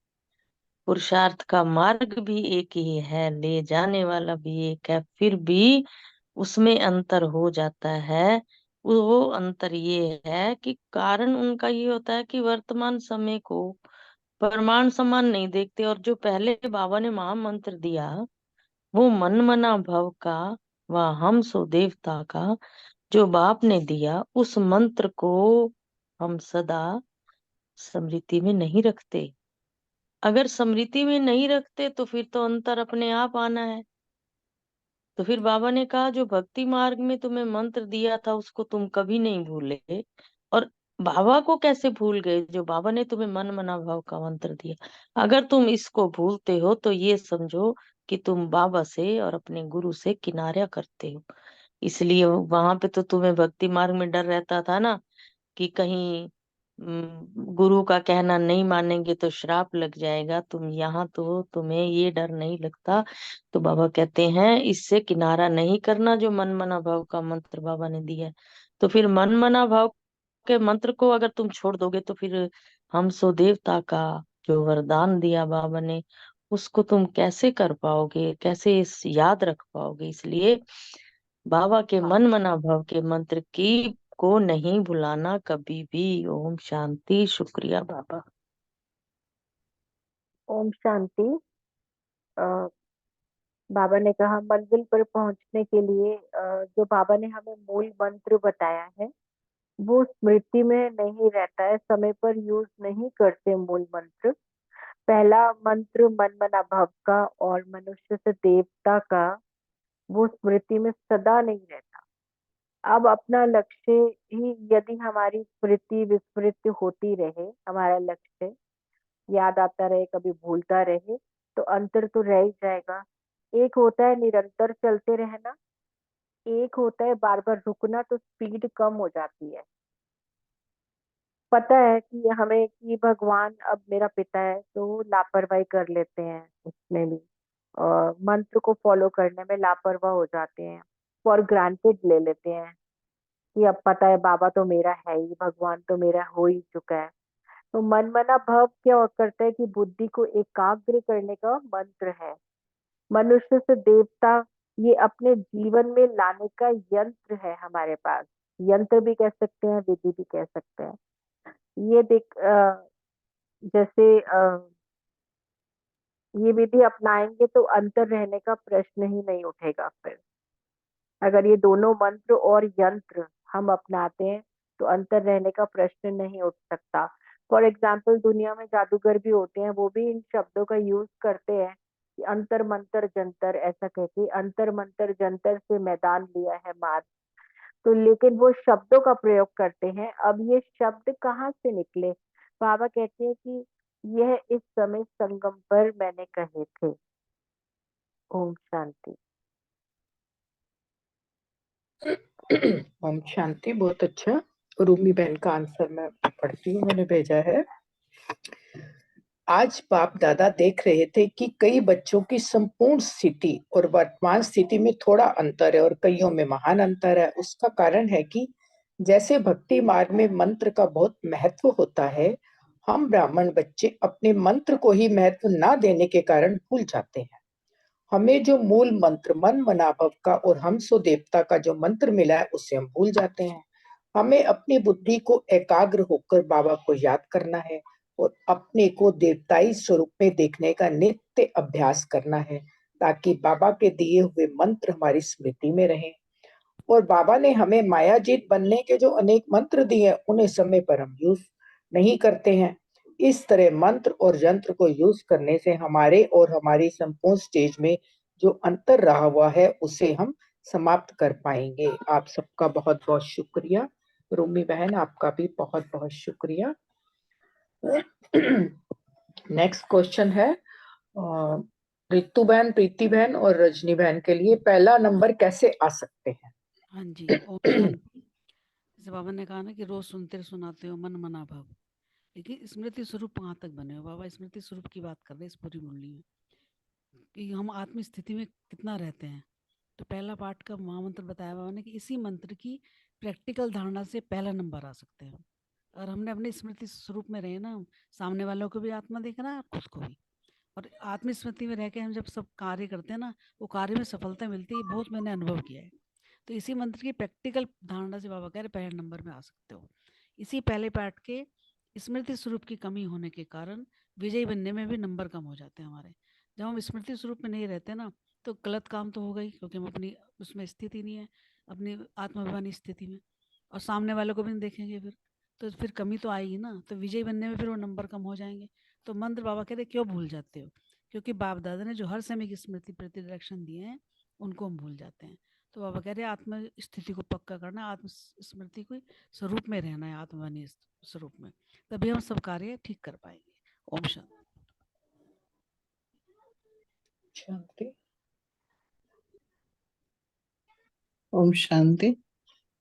पुरुषार्थ का मार्ग भी एक ही है, ले जाने वाला भी एक है, फिर भी उसमें अंतर हो जाता है। वो अंतर ये है कि कारण उनका ये होता है कि वर्तमान समय को प्रमाण समान नहीं देखते। और जो पहले बाबा ने महामंत्र दिया वो मन मना भव का व हम सो देवता का जो बाप ने दिया, उस मंत्र को हम सदा स्मृति में नहीं रखते। अगर स्मृति में नहीं रखते तो फिर तो अंतर अपने आप आना है। तो फिर बाबा ने कहा जो भक्ति मार्ग में तुम्हें मंत्र दिया था उसको तुम कभी नहीं भूले। और बाबा को कैसे भूल गए जो बाबा ने तुम्हें मन मना भाव का मंत्र दिया? अगर तुम इसको भूलते हो तो ये समझो कि तुम बाबा से और अपने गुरु से किनारा करते हो। इसलिए वहां पे तो तुम्हें भक्ति मार्ग में डर रहता था ना कि कहीं गुरु का कहना नहीं मानेंगे तो श्राप लग जाएगा। तुम यहाँ तो तुम्हें ये डर नहीं लगता। तो बाबा कहते हैं इससे किनारा नहीं करना जो मन मना भाव का मंत्र बाबा ने दिया है। तो फिर मन मना भाव के मंत्र को अगर तुम छोड़ दोगे तो फिर हम सो देवता का जो वरदान दिया बाबा ने उसको तुम कैसे कर पाओगे, कैसे याद रख पाओगे? इसलिए बाबा के मन मना भाव के मंत्र की को नहीं भुलाना कभी भी। ओम शांति। शुक्रिया बाबा। ओम शांति। अ, बाबा ने कहा मंजिल पर पहुंचने के लिए जो बाबा ने हमें मूल मंत्र बताया है वो स्मृति में नहीं रहता है, समय पर यूज नहीं करते मूल मंत्र। पहला मंत्र मन मना भव का और मनुष्य से देवता का वो स्मृति में सदा नहीं रहता। अब अपना लक्ष्य ही यदि हमारी स्मृति विस्मृति होती रहे, हमारा लक्ष्य याद आता रहे कभी भूलता रहे, तो अंतर तो रह ही जाएगा। एक होता है निरंतर चलते रहना, एक होता है बार बार रुकना, तो स्पीड कम हो जाती है। पता है कि हमें कि भगवान अब मेरा पिता है तो लापरवाही कर लेते हैं उसमें भी, मंत्र को फॉलो करने में लापरवाह हो जाते हैं, फॉर ग्रांटेड ले लेते हैं कि अब पता है बाबा तो मेरा है ही, भगवान तो मेरा हो ही चुका है। तो मन मना भव क्या करता है कि बुद्धि को एकाग्र करने का मंत्र है। मनुष्य से देवता ये अपने जीवन में लाने का यंत्र है हमारे पास। यंत्र भी कह सकते हैं, विधि भी कह सकते हैं। ये देख जैसे ये विधि अपनाएंगे तो अंतर रहने का प्रश्न ही नहीं उठेगा। फिर अगर ये दोनों मंत्र और यंत्र हम अपनाते हैं तो अंतर रहने का प्रश्न नहीं उठ सकता। फॉर एग्जाम्पल दुनिया में जादूगर भी होते हैं, वो भी इन शब्दों का यूज करते हैं कि अंतर मंतर जंतर, ऐसा कहके अंतर मंतर जंतर से मैदान लिया है मार। तो लेकिन वो शब्दों का प्रयोग करते हैं। अब ये शब्द कहाँ से निकले? बाबा कहते हैं कि यह इस समय संगम पर मैंने कहे थे। ओम शांति। ओम शांति। बहुत अच्छा। रूमी बहन का आंसर मैं पढ़ती हूँ, मैंने भेजा है। आज बाप दादा देख रहे थे कि कई बच्चों की संपूर्ण स्थिति और वर्तमान स्थिति में थोड़ा अंतर है और कईयों में महान अंतर है। उसका कारण है कि जैसे भक्ति मार्ग में मंत्र का बहुत महत्व होता है, हम ब्राह्मण बच्चे अपने मंत्र को ही महत्व ना देने के कारण भूल जाते हैं। हमें जो मूल मंत्र मन मनाभव का और हम सो देवता का जो मंत्र मिला है उसे हम भूल जाते हैं। हमें अपनी बुद्धि को एकाग्र होकर बाबा को याद करना है और अपने को देवताई स्वरूप में देखने का नित्य अभ्यास करना है, ताकि बाबा के दिए हुए मंत्र हमारी स्मृति में रहें। और बाबा ने हमें मायाजीत बनने के जो अनेक मंत्र दिए उन्हें समय पर हम यूज नहीं करते हैं। इस तरह मंत्र और यंत्र को यूज करने से हमारे और हमारी संपूर्ण स्टेज में जो अंतर रहा हुआ है उसे हम समाप्त कर पाएंगे। आप सबका बहुत बहुत शुक्रिया। रूमी बहन आपका भी बहुत बहुत शुक्रिया। नेक्स्ट क्वेश्चन है रितु बहन, प्रीति बहन और रजनी बहन के लिए। पहला नंबर कैसे आ सकते हैं? हाँ जी, ओम शांति। जैसे बाबा ने कहा ना कि रोज सुनते सुनाते हो मन मना भाव, लेकिन स्मृति स्वरूप कहाँ तक बने हो? बाबा स्मृति स्वरूप की बात कर रहे हैं इस पूरी मुरली में, कि हम आत्म स्थिति में कितना रहते हैं। तो पहला पाठ का महामंत्र बताया बाबा ने कि इसी मंत्र की प्रैक्टिकल धारणा से पहला नंबर आ सकते हैं। और हमने अपने स्मृति स्वरूप में रहे ना, सामने वालों को भी आत्मा देखना है और खुद को भी। और आत्मस्मृति में रह के हम जब सब कार्य करते हैं ना, वो कार्य में सफलता मिलती है। बहुत मैंने अनुभव किया है। तो इसी मंत्र की प्रैक्टिकल धारणा से बाबा कह रहे पहले नंबर में आ सकते हो। इसी पहले पाठ के स्मृति स्वरूप की कमी होने के कारण विजयी बनने में भी नंबर कम हो जाते हैं हमारे। जब हम स्मृति स्वरूप में नहीं रहते ना, तो गलत काम तो होगा ही, क्योंकि हम अपनी उसमें स्थिति नहीं है, अपनी आत्माभिमानी स्थिति में, और सामने वालों को भी नहीं देखेंगे फिर, तो फिर कमी तो आएगी ना। तो विजयी बनने में फिर वो नंबर कम हो जाएंगे। तो मंत्र बाबा कह रहे क्यों भूल जाते हो? क्योंकि बाप दादा ने जो हर समय की स्मृति प्रति डायरेक्शन दिए हैं उनको हम भूल जाते हैं। तो बाबा कह रहे हैं आत्म स्थिति को पक्का करना है, आत्म स्मृति को स्वरूप में रहना है, आत्मवानी स्वरूप में, तभी हम सब कार्य ठीक कर पाएंगे। ओम शांति। शांति। ओम शांति।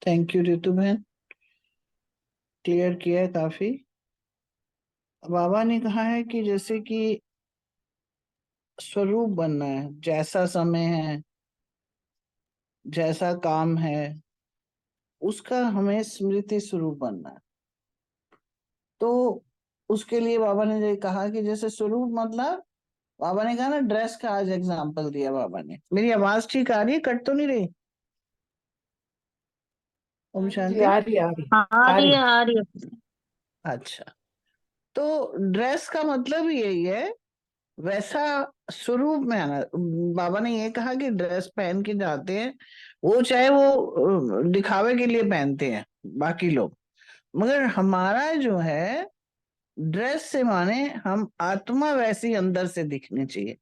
थैंक यू रितु बहन, क्लियर किया है काफी। बाबा ने कहा है कि जैसे कि स्वरूप बनना है, जैसा समय है, जैसा काम है, उसका हमें स्मृति स्वरूप बनना है। तो उसके लिए बाबा ने ये कहा कि जैसे स्वरूप मतलब, बाबा ने कहा ना ड्रेस का आज एग्जांपल दिया बाबा ने। मेरी आवाज ठीक आ रही है? कट तो नहीं रही? ओम जी शांति। आ रही, आ रही, आ रही है, आ रही है। अच्छा, तो ड्रेस का मतलब यही है, वैसा स्वरूप में आना। बाबा ने ये कहा कि ड्रेस पहन के जाते हैं, वो चाहे वो दिखावे के लिए पहनते हैं बाकी लोग, मगर हमारा जो है ड्रेस से माने हम आत्मा वैसी अंदर से दिखनी चाहिए,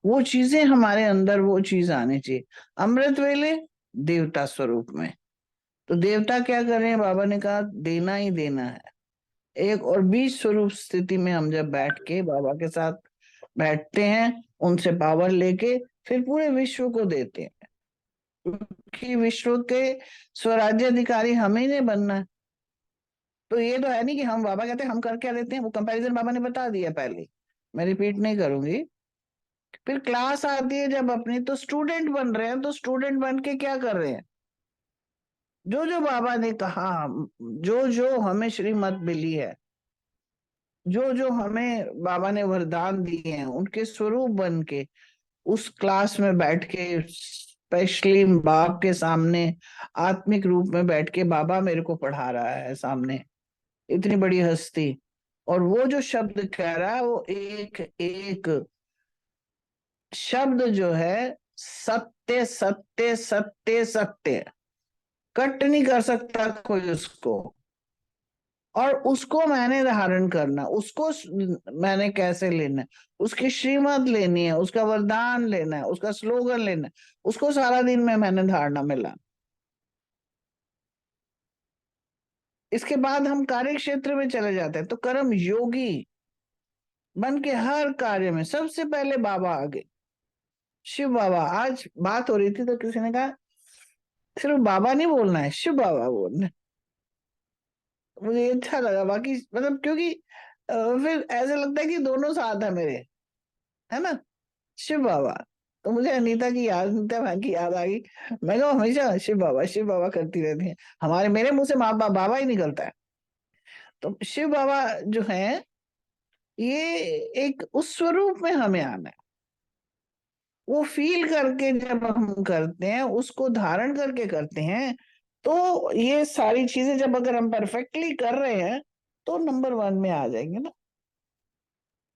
वो चीजें हमारे अंदर वो चीज आनी चाहिए। अमृत वेले देवता स्वरूप में, तो देवता क्या कर रहे हैं? बाबा ने कहा देना ही देना है। एक और बीज स्वरूप स्थिति में हम जब बैठ के बाबा के साथ बैठते हैं, उनसे पावर लेके फिर पूरे विश्व को देते हैं, क्योंकि विश्व के स्वराज्य अधिकारी हमें ही नहीं बनना है। तो ये तो है नहीं कि हम, बाबा कहते हैं हम कर क्या देते हैं, वो कंपैरिजन बाबा ने बता दिया पहले, मैं रिपीट नहीं करूंगी। फिर क्लास आती है जब अपनी, तो स्टूडेंट बन रहे हैं, तो स्टूडेंट बन के क्या कर रहे हैं? जो जो बाबा ने कहा, जो जो हमें श्रीमत मिली है, जो जो हमें बाबा ने वरदान दिए हैं उनके स्वरूप बन के उस क्लास में बैठ के, स्पेशली बाप के सामने आत्मिक रूप में बैठ के बाबा मेरे को पढ़ा रहा है सामने, इतनी बड़ी हस्ती, और वो जो शब्द कह रहा है वो एक एक शब्द जो है सत्य सत्य सत्य सत्य, कट नहीं कर सकता कोई उसको। और उसको मैंने धारण करना, उसको मैंने कैसे लेना है, उसकी श्रीमत लेनी है, उसका वरदान लेना है, उसका स्लोगन लेना है, उसको सारा दिन में मैंने धारणा मिला। इसके बाद हम कार्य क्षेत्र में चले जाते हैं तो कर्म योगी बन के हर कार्य में सबसे पहले बाबा आगे, शिव बाबा। आज बात हो रही थी तो किसी ने कहा सिर्फ बाबा नहीं बोलना है, शिव बाबा बोलना है। मुझे अच्छा लगा, बाकी मतलब क्योंकि फिर ऐसा लगता है कि दोनों साथ है मेरे, है ना, शिव बाबा। तो मुझे अनीता की याद, अनीता बहन की याद आ गई। मैं कहा हमेशा शिव बाबा करती रहती है, हमारे मेरे मुंह से माँ बाप बाबा ही निकलता है। तो शिव बाबा जो है ये एक उस स्वरूप में हमें आना है, वो फील करके जब हम करते हैं, उसको धारण करके करते हैं, तो ये सारी चीजें जब अगर हम परफेक्टली कर रहे हैं तो नंबर 1 में आ जाएंगे ना।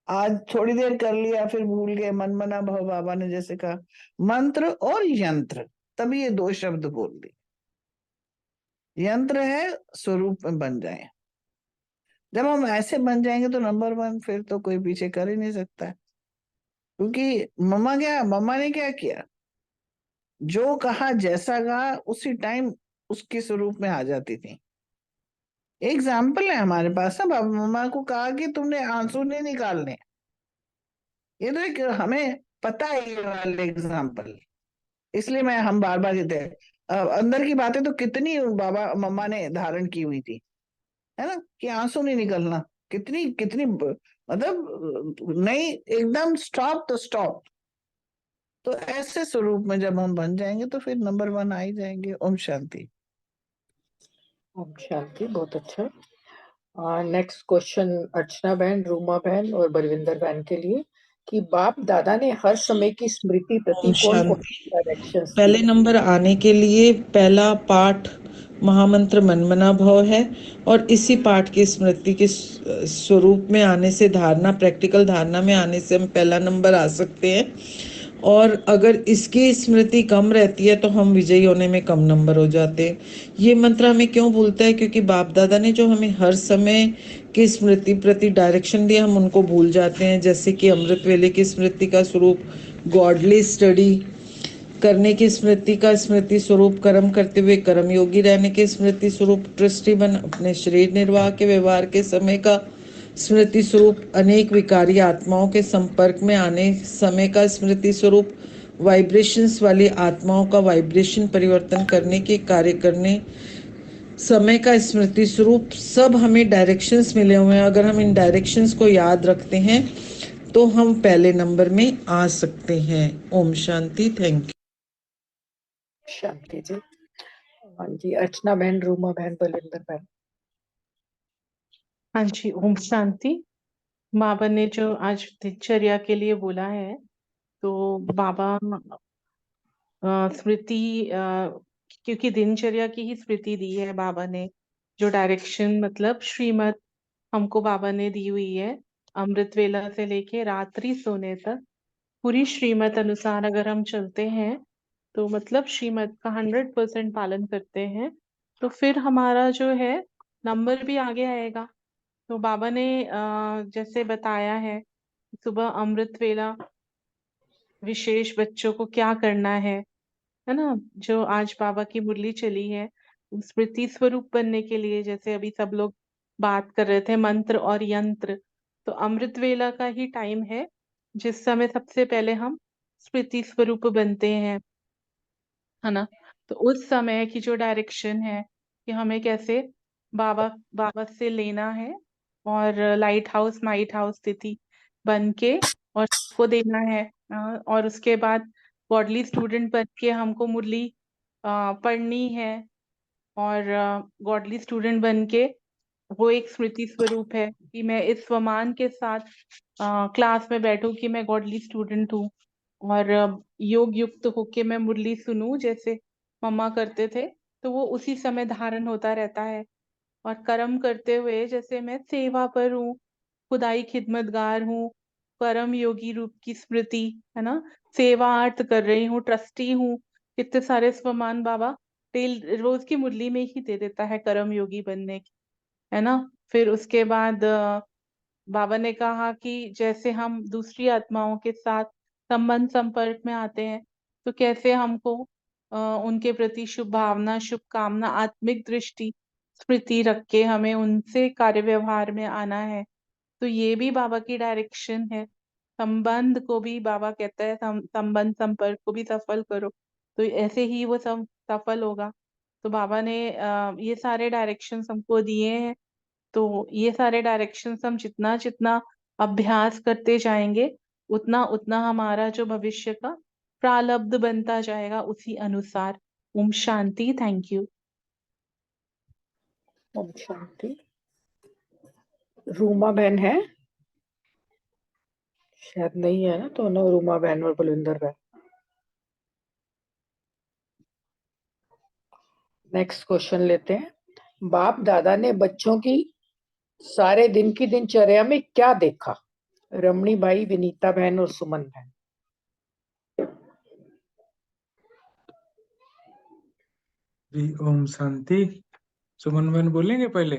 आज थोड़ी देर कर लिया फिर भूल गए, मन मना भव, बाबा ने जैसे कहा मंत्र और यंत्र, तभी ये 2 शब्द बोल दिए। यंत्र है स्वरूप में बन जाए, जब हम ऐसे बन जाएंगे तो नंबर 1 फिर तो कोई पीछे कर ही नहीं सकता है। क्योंकि मम्मा ने क्या किया, जो कहा जैसा कहा उसी टाइम उसके स्वरूप में आ जाती थी। एग्जाम्पल है हमारे पास ना, बाबा मम्मा को कहा कि तुमने आंसू नहीं निकालने, ये तो एक हमें पता है ये वाले एग्जाम्पल, इसलिए मैं हम बार बार कहते हैं। अंदर की बातें तो कितनी बाबा मम्मा ने धारण की हुई थी, है ना, कि आंसू नहीं निकलना, कितनी कितनी मतलब नहीं, एकदम स्टॉप तो स्टॉप। तो ऐसे स्वरूप में जब हम बन जाएंगे तो फिर नंबर 1 आ ही जाएंगे। ओम शांति। ओम शांति, बहुत अच्छा। नेक्स्ट क्वेश्चन अर्चना बहन, रूमा बहन और बलविंदर बहन के लिए, कि बाप दादा ने हर समय की स्मृति प्रति ओम कौन कौन शांति। सी डायरेक्शंस पहले दी? नंबर आने के लिए पहला पाठ महामंत्र मनमना भव है, और इसी पाठ की स्मृति के स्वरूप में आने से, धारणा प्रैक्टिकल धारणा में आने से हम पहला नंबर आ सकते हैं। और अगर इसकी स्मृति कम रहती है तो हम विजयी होने में कम नंबर हो जाते हैं। ये मंत्र हमें क्यों बोलता है, क्योंकि बाप दादा ने जो हमें हर समय की स्मृति प्रति डायरेक्शन दिया, हम उनको भूल जाते हैं। जैसे कि अमृत वेले की स्मृति का स्वरूप गॉडली स्टडी करने की स्मृति का स्मृति स्वरूप, कर्म करते हुए कर्म योगी रहने के स्मृति स्वरूप, ट्रस्टी बन अपने शरीर निर्वाह के व्यवहार के समय का स्मृति स्वरूप, अनेक विकारी आत्माओं के संपर्क में आने समय का स्मृति स्वरूप, वाइब्रेशंस वाली आत्माओं का वाइब्रेशन परिवर्तन करने के कार्य करने समय का स्मृति स्वरूप, सब हमें डायरेक्शंस मिले हुए हैं। अगर हम इन डायरेक्शंस को याद रखते हैं तो हम पहले नंबर में आ सकते हैं। ओम शांति। Thank you. शांति जी। हाँ जी, अर्चना बहन, रूमा बहन, बलविंदर बहन। हाँ जी, ओम शांति। बाबा ने जो आज दिनचर्या के लिए बोला है, तो बाबा स्मृति क्योंकि दिनचर्या की ही स्मृति दी है बाबा ने, जो डायरेक्शन मतलब श्रीमत हमको बाबा ने दी हुई है, अमृत वेला से लेके रात्रि सोने तक पूरी श्रीमत अनुसार अगर हम चलते हैं, तो मतलब श्रीमत का 100% पालन करते हैं, तो फिर हमारा जो है नंबर भी आगे आएगा। तो बाबा ने जैसे बताया है, सुबह अमृत वेला विशेष बच्चों को क्या करना है ना, जो आज बाबा की मुरली चली है, स्मृति स्वरूप बनने के लिए, जैसे अभी सब लोग बात कर रहे थे मंत्र और यंत्र, तो अमृत वेला का ही टाइम है जिस समय सबसे पहले हम स्मृति स्वरूप बनते हैं, है ना। तो उस समय की जो डायरेक्शन है कि हमें कैसे बाबा बाबा से लेना है, और लाइट हाउस माइट हाउस स्थिति बन के और सबको देना है। और उसके बाद गॉडली स्टूडेंट बन के हमको मुरली पढ़नी है, और गॉडली स्टूडेंट बन के वो एक स्मृति स्वरूप है कि मैं इस स्वमान के साथ क्लास में बैठूं कि मैं गॉडली स्टूडेंट हूँ, और योग युक्त होके मैं मुरली सुनूं जैसे मम्मा करते थे, तो वो उसी समय धारण होता रहता है। और कर्म करते हुए जैसे मैं सेवा पर हूँ, खुदाई खिदमतगार हूँ, परम योगी रूप की स्मृति, है ना, सेवा अर्थ कर रही हूँ, ट्रस्टी हूँ, कितने सारे स्वमान बाबा रोज की मुरली में ही दे देता है कर्म योगी बनने की, है ना। फिर उसके बाद बाबा ने कहा कि जैसे हम दूसरी आत्माओं के साथ संबंध संपर्क में आते हैं, तो कैसे हमको उनके प्रति शुभ भावना, शुभ कामना, आत्मिक दृष्टि, स्मृति रख के हमें उनसे कार्य व्यवहार में आना है। तो ये भी बाबा की डायरेक्शन है। संबंध को भी बाबा कहता है संबंध संपर्क को भी सफल करो, तो ऐसे ही वो सब सफल होगा। तो बाबा ने ये सारे डायरेक्शंस हमको दिए हैं। तो ये सारे डायरेक्शंस हम जितना जितना अभ्यास करते जाएंगे, उतना उतना हमारा जो भविष्य का प्रारब्ध बनता जाएगा उसी अनुसार। ओम शांति। Thank you. ओम शांति। रूमा बहन है? शायद नहीं है ना, तो नो रूमा बहन और बलविंदर बहन। नेक्स्ट क्वेश्चन लेते हैं। बाप दादा ने बच्चों की सारे दिन की दिनचर्या में क्या देखा? रमणी भाई, विनीता बहन और सुमन बहन। जी ओम शांति। सुमन बहन बोलेंगे पहले?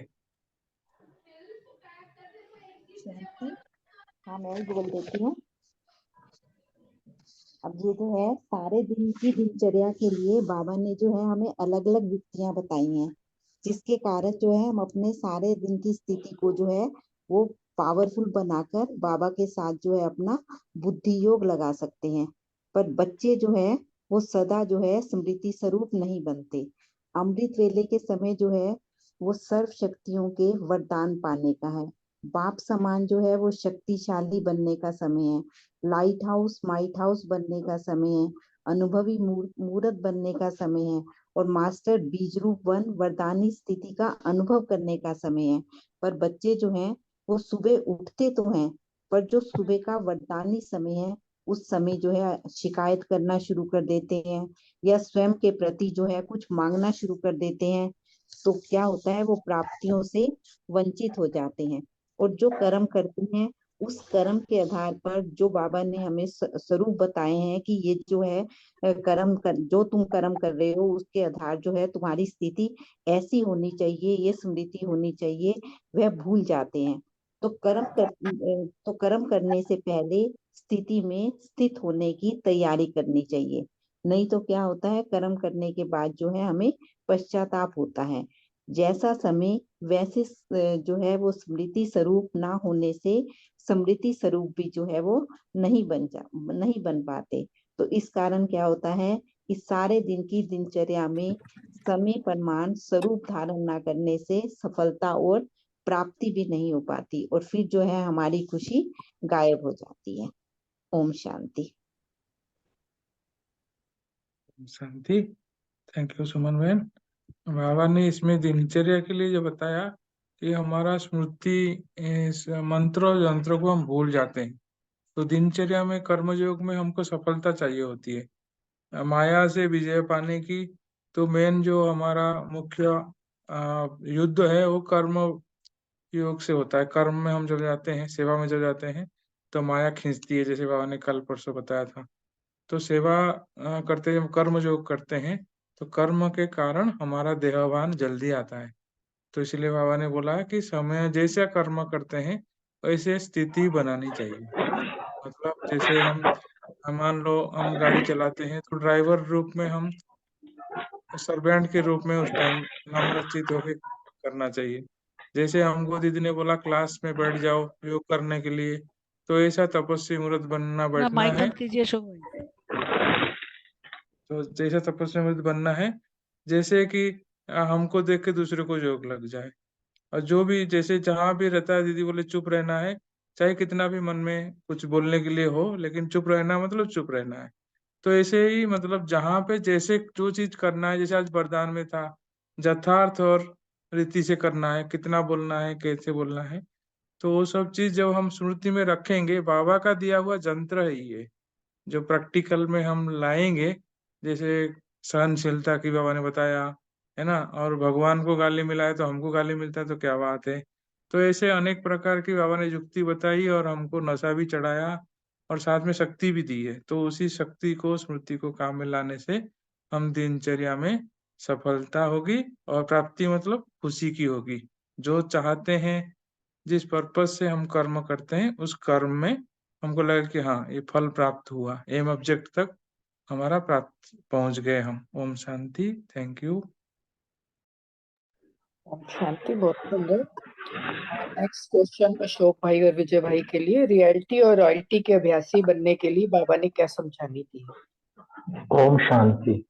हाँ, मैं ही बोल देती हूँ। अब ये जो है सारे दिन की दिनचर्या के लिए बाबा ने जो है हमें अलग अलग युक्तियां बताई हैं, जिसके कारण जो है हम अपने सारे दिन की स्थिति को जो है वो पावरफुल बनाकर बाबा के साथ जो है अपना बुद्धि योग लगा सकते हैं। पर बच्चे जो है वो सदा जो है स्मृति स्वरूप नहीं बनते। अमृत वेले के समय जो है वो सर्व शक्तियों के वरदान पाने का है। बाप समान जो है वो शक्तिशाली बनने का समय है। लाइट हाउस माइट हाउस बनने का समय है। अनुभवी मूर्त बनने का समय है। और मास्टर बीज रूप वन वरदानी स्थिति का अनुभव करने का समय है। पर बच्चे जो हैं वो सुबह उठते तो हैं, पर जो सुबह का वरदानी समय है उस समय जो है शिकायत करना शुरू कर देते हैं, या स्वयं के प्रति जो है कुछ मांगना शुरू कर देते हैं। तो क्या होता है, वो प्राप्तियों से वंचित हो जाते हैं। और जो कर्म करते हैं उस कर्म के आधार पर जो बाबा ने हमें स्वरूप बताए हैं कि ये जो है जो तुम कर्म कर रहे हो उसके आधार जो है तुम्हारी स्थिति ऐसी होनी चाहिए, ये स्मृति होनी चाहिए, वह भूल जाते हैं। तो कर्म करने से पहले स्थिति में स्थित होने की तैयारी करनी चाहिए। नहीं तो क्या होता है, कर्म करने के बाद जो है हमें पश्चाताप होता है। जैसा समय वैसे जो है वो स्मृति स्वरूप ना होने से स्मृति स्वरूप भी जो है वो नहीं बन पाते। तो इस कारण क्या होता है, इस सारे दिन की दिनचर्या में समय प्रमाण स्वरूप धारण ना करने से सफलता और प्राप्ति भी नहीं हो पाती, और फिर जो है हमारी खुशी गायब हो जाती है। ओम शांति। शांति। थैंक यू सुमन बहन। बाबा ने इसमें दिनचर्या के लिए जो बताया कि हमारा स्मृति इस मंत्र और यंत्रों को हम भूल जाते हैं। तो दिनचर्या में कर्मयोग में हमको सफलता चाहिए होती है माया से विजय पाने की। तो मेन जो हमारा मुख्य युद्ध है वो कर्म योग से होता है। कर्म में हम चले जाते हैं, सेवा में चले जाते हैं, तो माया खींचती है, जैसे बाबा ने कल परसों बताया था। तो सेवा करते जब कर्म योग करते हैं तो कर्म के कारण हमारा देहभान जल्दी आता है। तो इसलिए बाबा ने बोला कि समय जैसा कर्म करते हैं वैसे स्थिति बनानी चाहिए। मतलब जैसे हम मान लो हम गाड़ी चलाते हैं तो ड्राइवर रूप में हम सर्वेंट के रूप में उस टाइम नम्रचित होकर करना चाहिए। जैसे हमको दीदी ने बोला क्लास में बैठ जाओ योग करने के लिए, तो ऐसा तपस्वी मूर्त बनना बैठना माइक है। बंद कीजिए अशोक भाई। तो जैसा तपस्वी मूर्त बनना है जैसे कि हमको देख के दूसरे को योग लग जाए। और जो भी जैसे जहां भी रहता है, दीदी बोले चुप रहना है, चाहे कितना भी मन में कुछ बोलने के लिए हो, लेकिन चुप रहना मतलब चुप रहना है। तो ऐसे ही मतलब जहां पे जैसे जो चीज करना है, जैसे आज वरदान में था यथार्थ और रीति से करना है, कितना बोलना है, कैसे बोलना है। तो वो सब चीज जब हम स्मृति में रखेंगे, बाबा का दिया हुआ यंत्र है ये, जो प्रैक्टिकल में हम लाएंगे। जैसे सहनशीलता की बाबा ने बताया, है ना, और भगवान को गाली मिलाए तो हमको गाली मिलता है, तो क्या बात है। तो ऐसे अनेक प्रकार की बाबा ने युक्ति बताई और हमको नशा भी चढ़ाया और साथ में शक्ति भी दी है। तो उसी शक्ति को, स्मृति को काम में लाने से हम दिनचर्या में सफलता होगी, और प्राप्ति मतलब खुशी की होगी। जो चाहते हैं, जिस पर्पज से हम कर्म करते हैं, उस कर्म में हमको लगे कि हाँ ये फल प्राप्त हुआ, एम ऑब्जेक्ट तक हमारा प्राप्त पहुंच गए हम। ओम शांति। Thank you. ओम शांति। बहुत सुंदर। नेक्स्ट क्वेश्चन अशोक भाई और विजय भाई के लिए, रियलिटी और रॉयल्टी के अभ्यासी बनने के लिए बाबा ने क्या समझानी दी है? ओम शांति।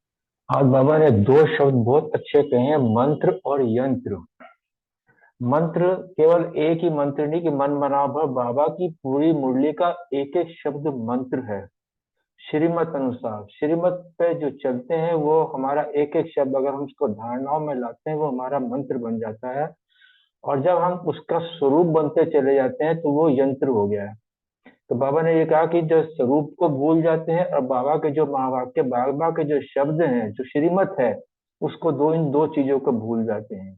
आज बाबा ने दो शब्द बहुत अच्छे कहे हैं, मंत्र और यंत्र। मंत्र केवल एक ही मंत्र नहीं कि मन मना भव, बाबा की पूरी मुरली का एक एक शब्द मंत्र है। श्रीमत अनुसार, श्रीमत पे जो चलते हैं वो हमारा एक एक शब्द, अगर हम उसको धारणाओं में लाते हैं, वो हमारा मंत्र बन जाता है। और जब हम उसका स्वरूप बनते चले जाते हैं तो वो यंत्र हो गया है। तो बाबा ने ये कहा कि जो स्वरूप को भूल जाते हैं और बाबा के जो महावाक्य, बाबा के जो शब्द हैं, जो श्रीमत है, उसको इन दो चीजों को भूल जाते हैं।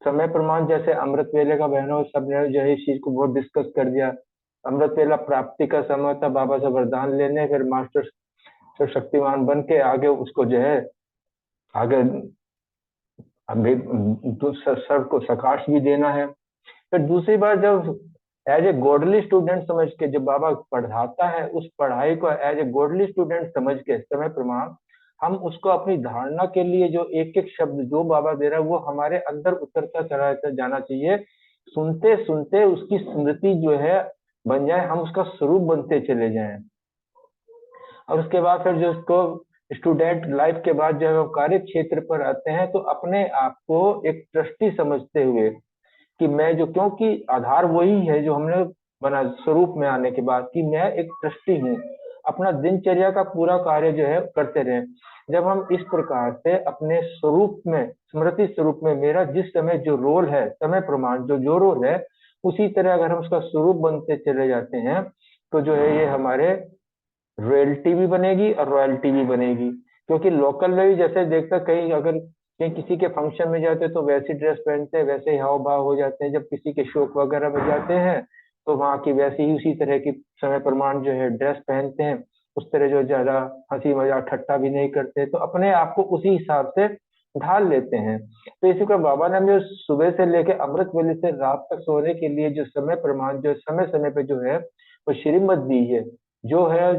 समय प्रमाण, जैसे अमृत वेले का बहनों सबने जो है इस चीज को बहुत डिस्कस कर दिया। अमृत वेला प्राप्ति का समय था, बाबा से वरदान लेने, फिर मास्टर शक्तिमान बन के आगे उसको जो है आगे अभी सर को सकाश भी देना है। फिर दूसरी बार जब एज ए गॉडली स्टूडेंट समझ के जब बाबा पढ़ाता है, उस पढ़ाई को एज ए गॉडली स्टूडेंट समझ के समय प्रमाण हम उसको अपनी धारणा के लिए जो एक एक शब्द जो बाबा दे रहा है वो हमारे अंदर उतरता चला जाना चाहिए। सुनते सुनते उसकी स्मृति जो है बन जाए, हम उसका स्वरूप बनते चले जाएं। और उसके बाद फिर जो उसको स्टूडेंट लाइफ के बाद जब वो कार्य क्षेत्र पर आते हैं तो अपने आप को एक ट्रस्टी समझते हुए कि मैं जो, क्योंकि आधार वही है जो हमने बना स्वरूप में आने के बाद, कि मैं एक ट्रस्टी हूँ, अपना दिनचर्या का पूरा कार्य जो है करते रहे। जब हम इस प्रकार से अपने स्वरूप में, स्मृति स्वरूप में मेरा जिस समय जो रोल है, समय प्रमाण जो रोल है, उसी तरह अगर हम उसका स्वरूप बनते चले जाते हैं तो जो है ये हमारे रॉयल्टी भी बनेगी और रॉयल्टी भी बनेगी। क्योंकि लोकल में भी जैसे देखते कहीं अगर कहीं किसी के फंक्शन में जाते तो वैसी ड्रेस पहनते हैं, वैसे ही हाव भाव हो जाते हैं। जब किसी के शौक वगैरह में जाते हैं तो वहाँ की वैसे ही उसी तरह की समय प्रमाण जो है ड्रेस पहनते हैं, उस तरह जो ज्यादा हंसी मजाक ठट्टा भी नहीं करते, तो अपने आप को उसी हिसाब से ढाल लेते हैं। तो इसी का बाबा ने हमें सुबह से लेकर अमृत वेले से रात तक सोने के लिए जो समय प्रमाण जो समय समय पे जो है वो श्रीमत दी है, जो है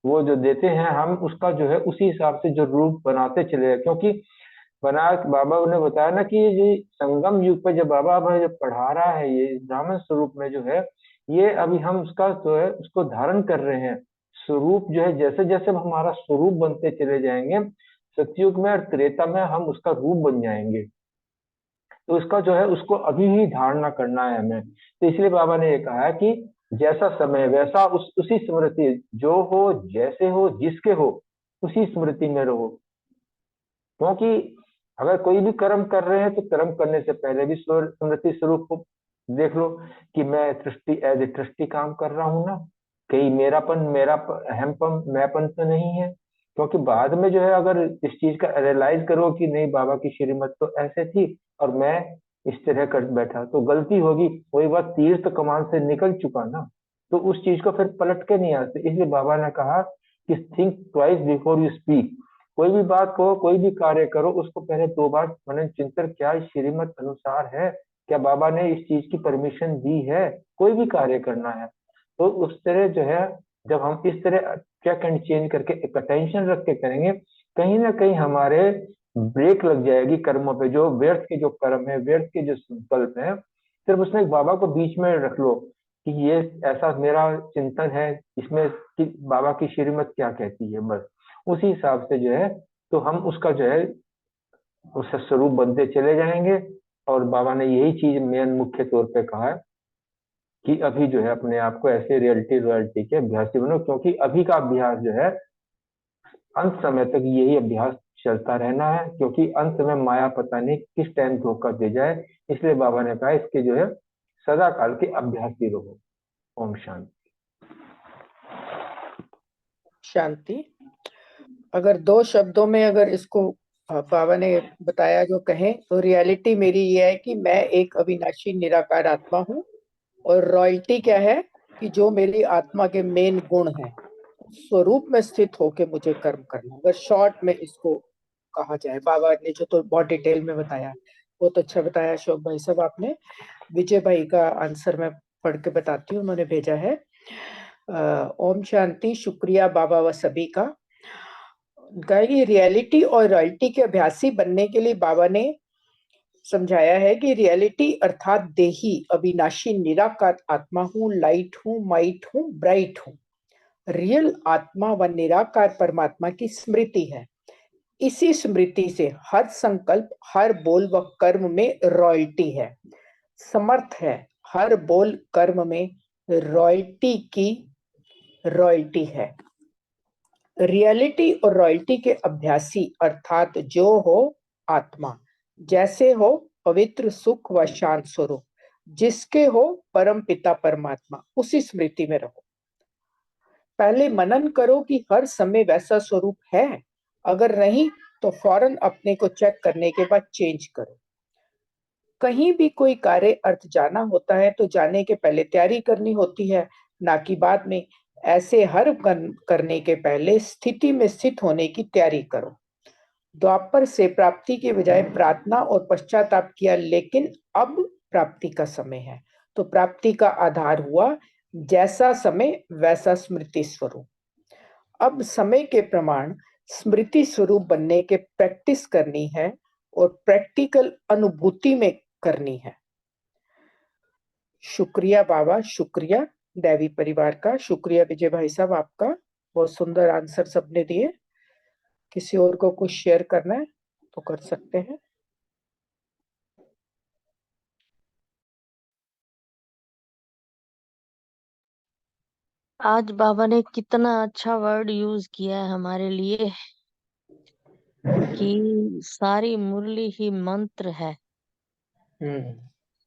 वो जो देते हैं, हम उसका जो है उसी हिसाब से जो रूप बनाते चले जाए। क्योंकि बना बाबा ने बताया ना कि ये संगम युग पे जब बाबा हमें जब पढ़ा रहा है, ये ब्राह्मण स्वरूप में जो है, ये अभी हम उसका जो है उसको धारण कर रहे हैं। स्वरूप जो है जैसे जैसे हम हमारा स्वरूप बनते चले जाएंगे, सतयुग में और त्रेता में हम उसका रूप बन जाएंगे। तो इसका जो है उसको अभी ही धारणा करना है हमें। तो इसलिए बाबा ने ये कहा है कि जैसा समय वैसा उसी स्मृति, जो हो जैसे हो जिसके हो उसी स्मृति में रहो। क्योंकि अगर कोई भी कर्म कर रहे हैं तो कर्म करने से पहले भी स्मृति स्वरूप को देख लो कि मैं ट्रस्टी, एज ए ट्रस्टी काम कर रहा हूँ ना, कहीं मेरापन, मेरा अहमपन, मैंपन तो नहीं है। क्योंकि बाद में जो है अगर इस चीज का रियलाइज करो कि नहीं बाबा की श्रीमत तो ऐसे थी और मैं इस तरह कर बैठा, तो गलती होगी। वही बात, तीर तो कमान से निकल चुका ना, तो उस चीज को फिर पलट के नहीं आते। इसलिए बाबा ने कहा कि think twice before you speak. कोई भी बात को, कोई भी कार्य करो, उसको पहले दो बार मनन चिंतन, क्या इस श्रीमत अनुसार है, क्या बाबा ने इस चीज की परमिशन दी है, कोई भी कार्य करना है तो उस तरह जो है जब हम इस तरह चेक एंड चेंज करके एक अटेंशन रख के करेंगे, कहीं ना कहीं हमारे ब्रेक लग जाएगी कर्मों पे। जो व्यर्थ के जो कर्म है, व्यर्थ के जो संकल्प है, सिर्फ उसमें बाबा को बीच में रख लो कि ये ऐसा मेरा चिंतन है, इसमें कि बाबा की श्रीमत क्या कहती है, बस उसी हिसाब से जो है तो हम उसका जो है उसका स्वरूप बनते चले जाएंगे। और बाबा ने यही चीज मेन मुख्य तौर पे कहा है कि अभी जो है अपने आप को ऐसे रियलिटी रॉयल्टी के अभ्यासी बनो, क्योंकि अभी का अभ्यास जो है अंत समय तक यही अभ्यास चलता रहना है, क्योंकि अंत में माया पता नहीं किस टाइम धोखा दे जाए। इसलिए बाबा ने कहा इसके जो है सदा काल के अभ्यासी रहो। ओम शांति। शांति। अगर दो शब्दों में अगर इसको बाबा ने बताया जो कहें, तो रियलिटी मेरी ये है कि मैं एक अविनाशी निराकार आत्मा हूँ, और रॉयल्टी क्या है कि जो मेरी आत्मा के मेन गुण हैं, स्वरूप में स्थित होके मुझे कर्म करना। अगर शॉर्ट में इसको कहा जाए, बाबा ने जो तो बहुत डिटेल में बताया, बहुत अच्छा बताया अशोक भाई साहब आपने। विजय भाई का आंसर मैं पढ़ के बताती हूँ, उन्होंने भेजा है। ओम शांति। शुक्रिया बाबा व सभी का। उनका है कि रियलिटी और रॉयल्टी के अभ्यासी बनने के लिए बाबा ने समझाया है कि रियलिटी अर्थात देही अविनाशी निराकार आत्मा हूँ, लाइट हूँ, माइट हूँ, ब्राइट हूँ। रियल आत्मा व निराकार परमात्मा की स्मृति है। इसी स्मृति से हर संकल्प, हर बोल व कर्म में रॉयल्टी है, समर्थ है। हर बोल कर्म में रॉयल्टी की रॉयल्टी है। रियलिटी और रॉयल्टी के अभ्यासी अर्थात जो हो आत्मा, जैसे हो पवित्र सुख व शांत स्वरूप, जिसके हो परम पिता परमात्मा, उसी स्मृति में रहो। पहले मनन करो कि हर समय वैसा स्वरूप है। अगर नहीं तो फौरन अपने को चेक करने के बाद चेंज करो। कहीं भी कोई कार्य अर्थ जाना होता है तो जाने के पहले तैयारी करनी होती है, ना कि बाद में। ऐसे हर करने के पहले स्थिति में स्थित होने की तैयारी करो। द्वापर से प्राप्ति के बजाय प्रार्थना और पश्चाताप किया, लेकिन अब प्राप्ति का समय है, तो प्राप्ति का आधार हुआ जैसा समय वैसा स्मृति स्वरूप। अब समय के प्रमाण स्मृति स्वरूप बनने के प्रैक्टिस करनी है और प्रैक्टिकल अनुभूति में करनी है। शुक्रिया बाबा, शुक्रिया दैवी परिवार का, शुक्रिया विजय भाई साहब आपका, बहुत सुंदर आंसर सबने दिए। किसी और को कुछ शेयर करना है तो कर सकते हैं। आज बाबा ने कितना अच्छा वर्ड यूज किया है हमारे लिए कि सारी मुरली ही मंत्र है,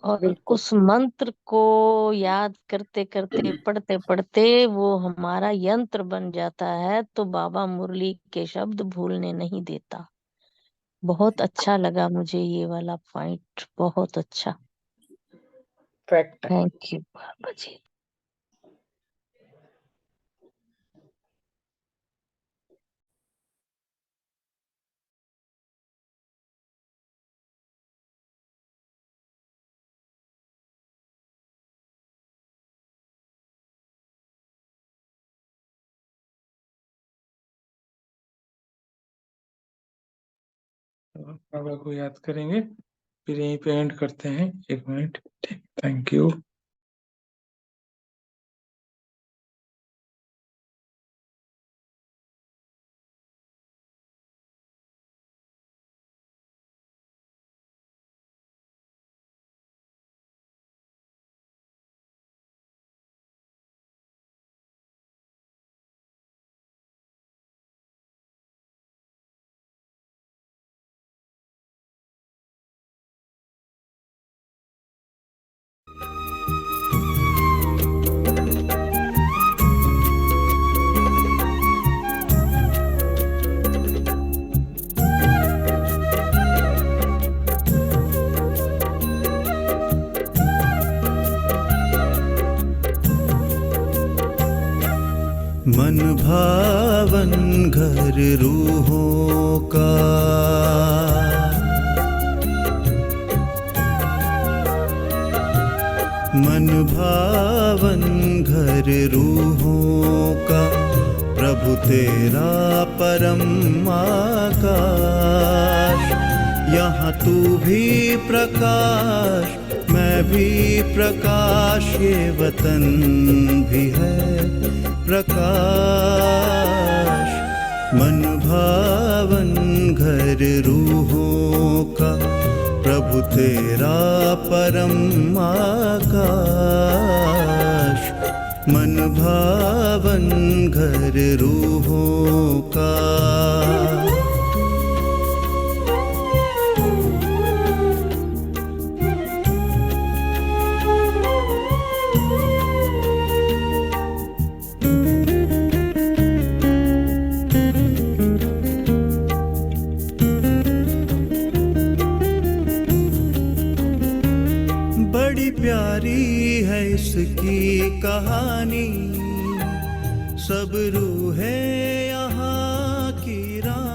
और बिल्कुल उस मंत्र को याद करते करते, पढ़ते पढ़ते वो हमारा यंत्र बन जाता है, तो बाबा मुरली के शब्द भूलने नहीं देता। बहुत अच्छा लगा मुझे ये वाला पॉइंट, बहुत अच्छा। फैक्ट है। थैंक यू बाबा जी। बाबा को याद करेंगे, फिर यहीं पे एंड करते हैं। 1 मिनट। ठीक, थैंक यू। मन भावन घर रूहों का, मन भावन घर रूहों का, प्रभु तेरा परम आकाश। यहाँ तू भी प्रकाश, मैं भी प्रकाश, ये वतन भी है प्रकाश। मन भावन घर रूहों का, प्रभु तेरा परम आकाश। मन भावन घर रूहों का। बड़ी प्यारी है इसकी कहानी, सब रूहें यहाँ की रानी।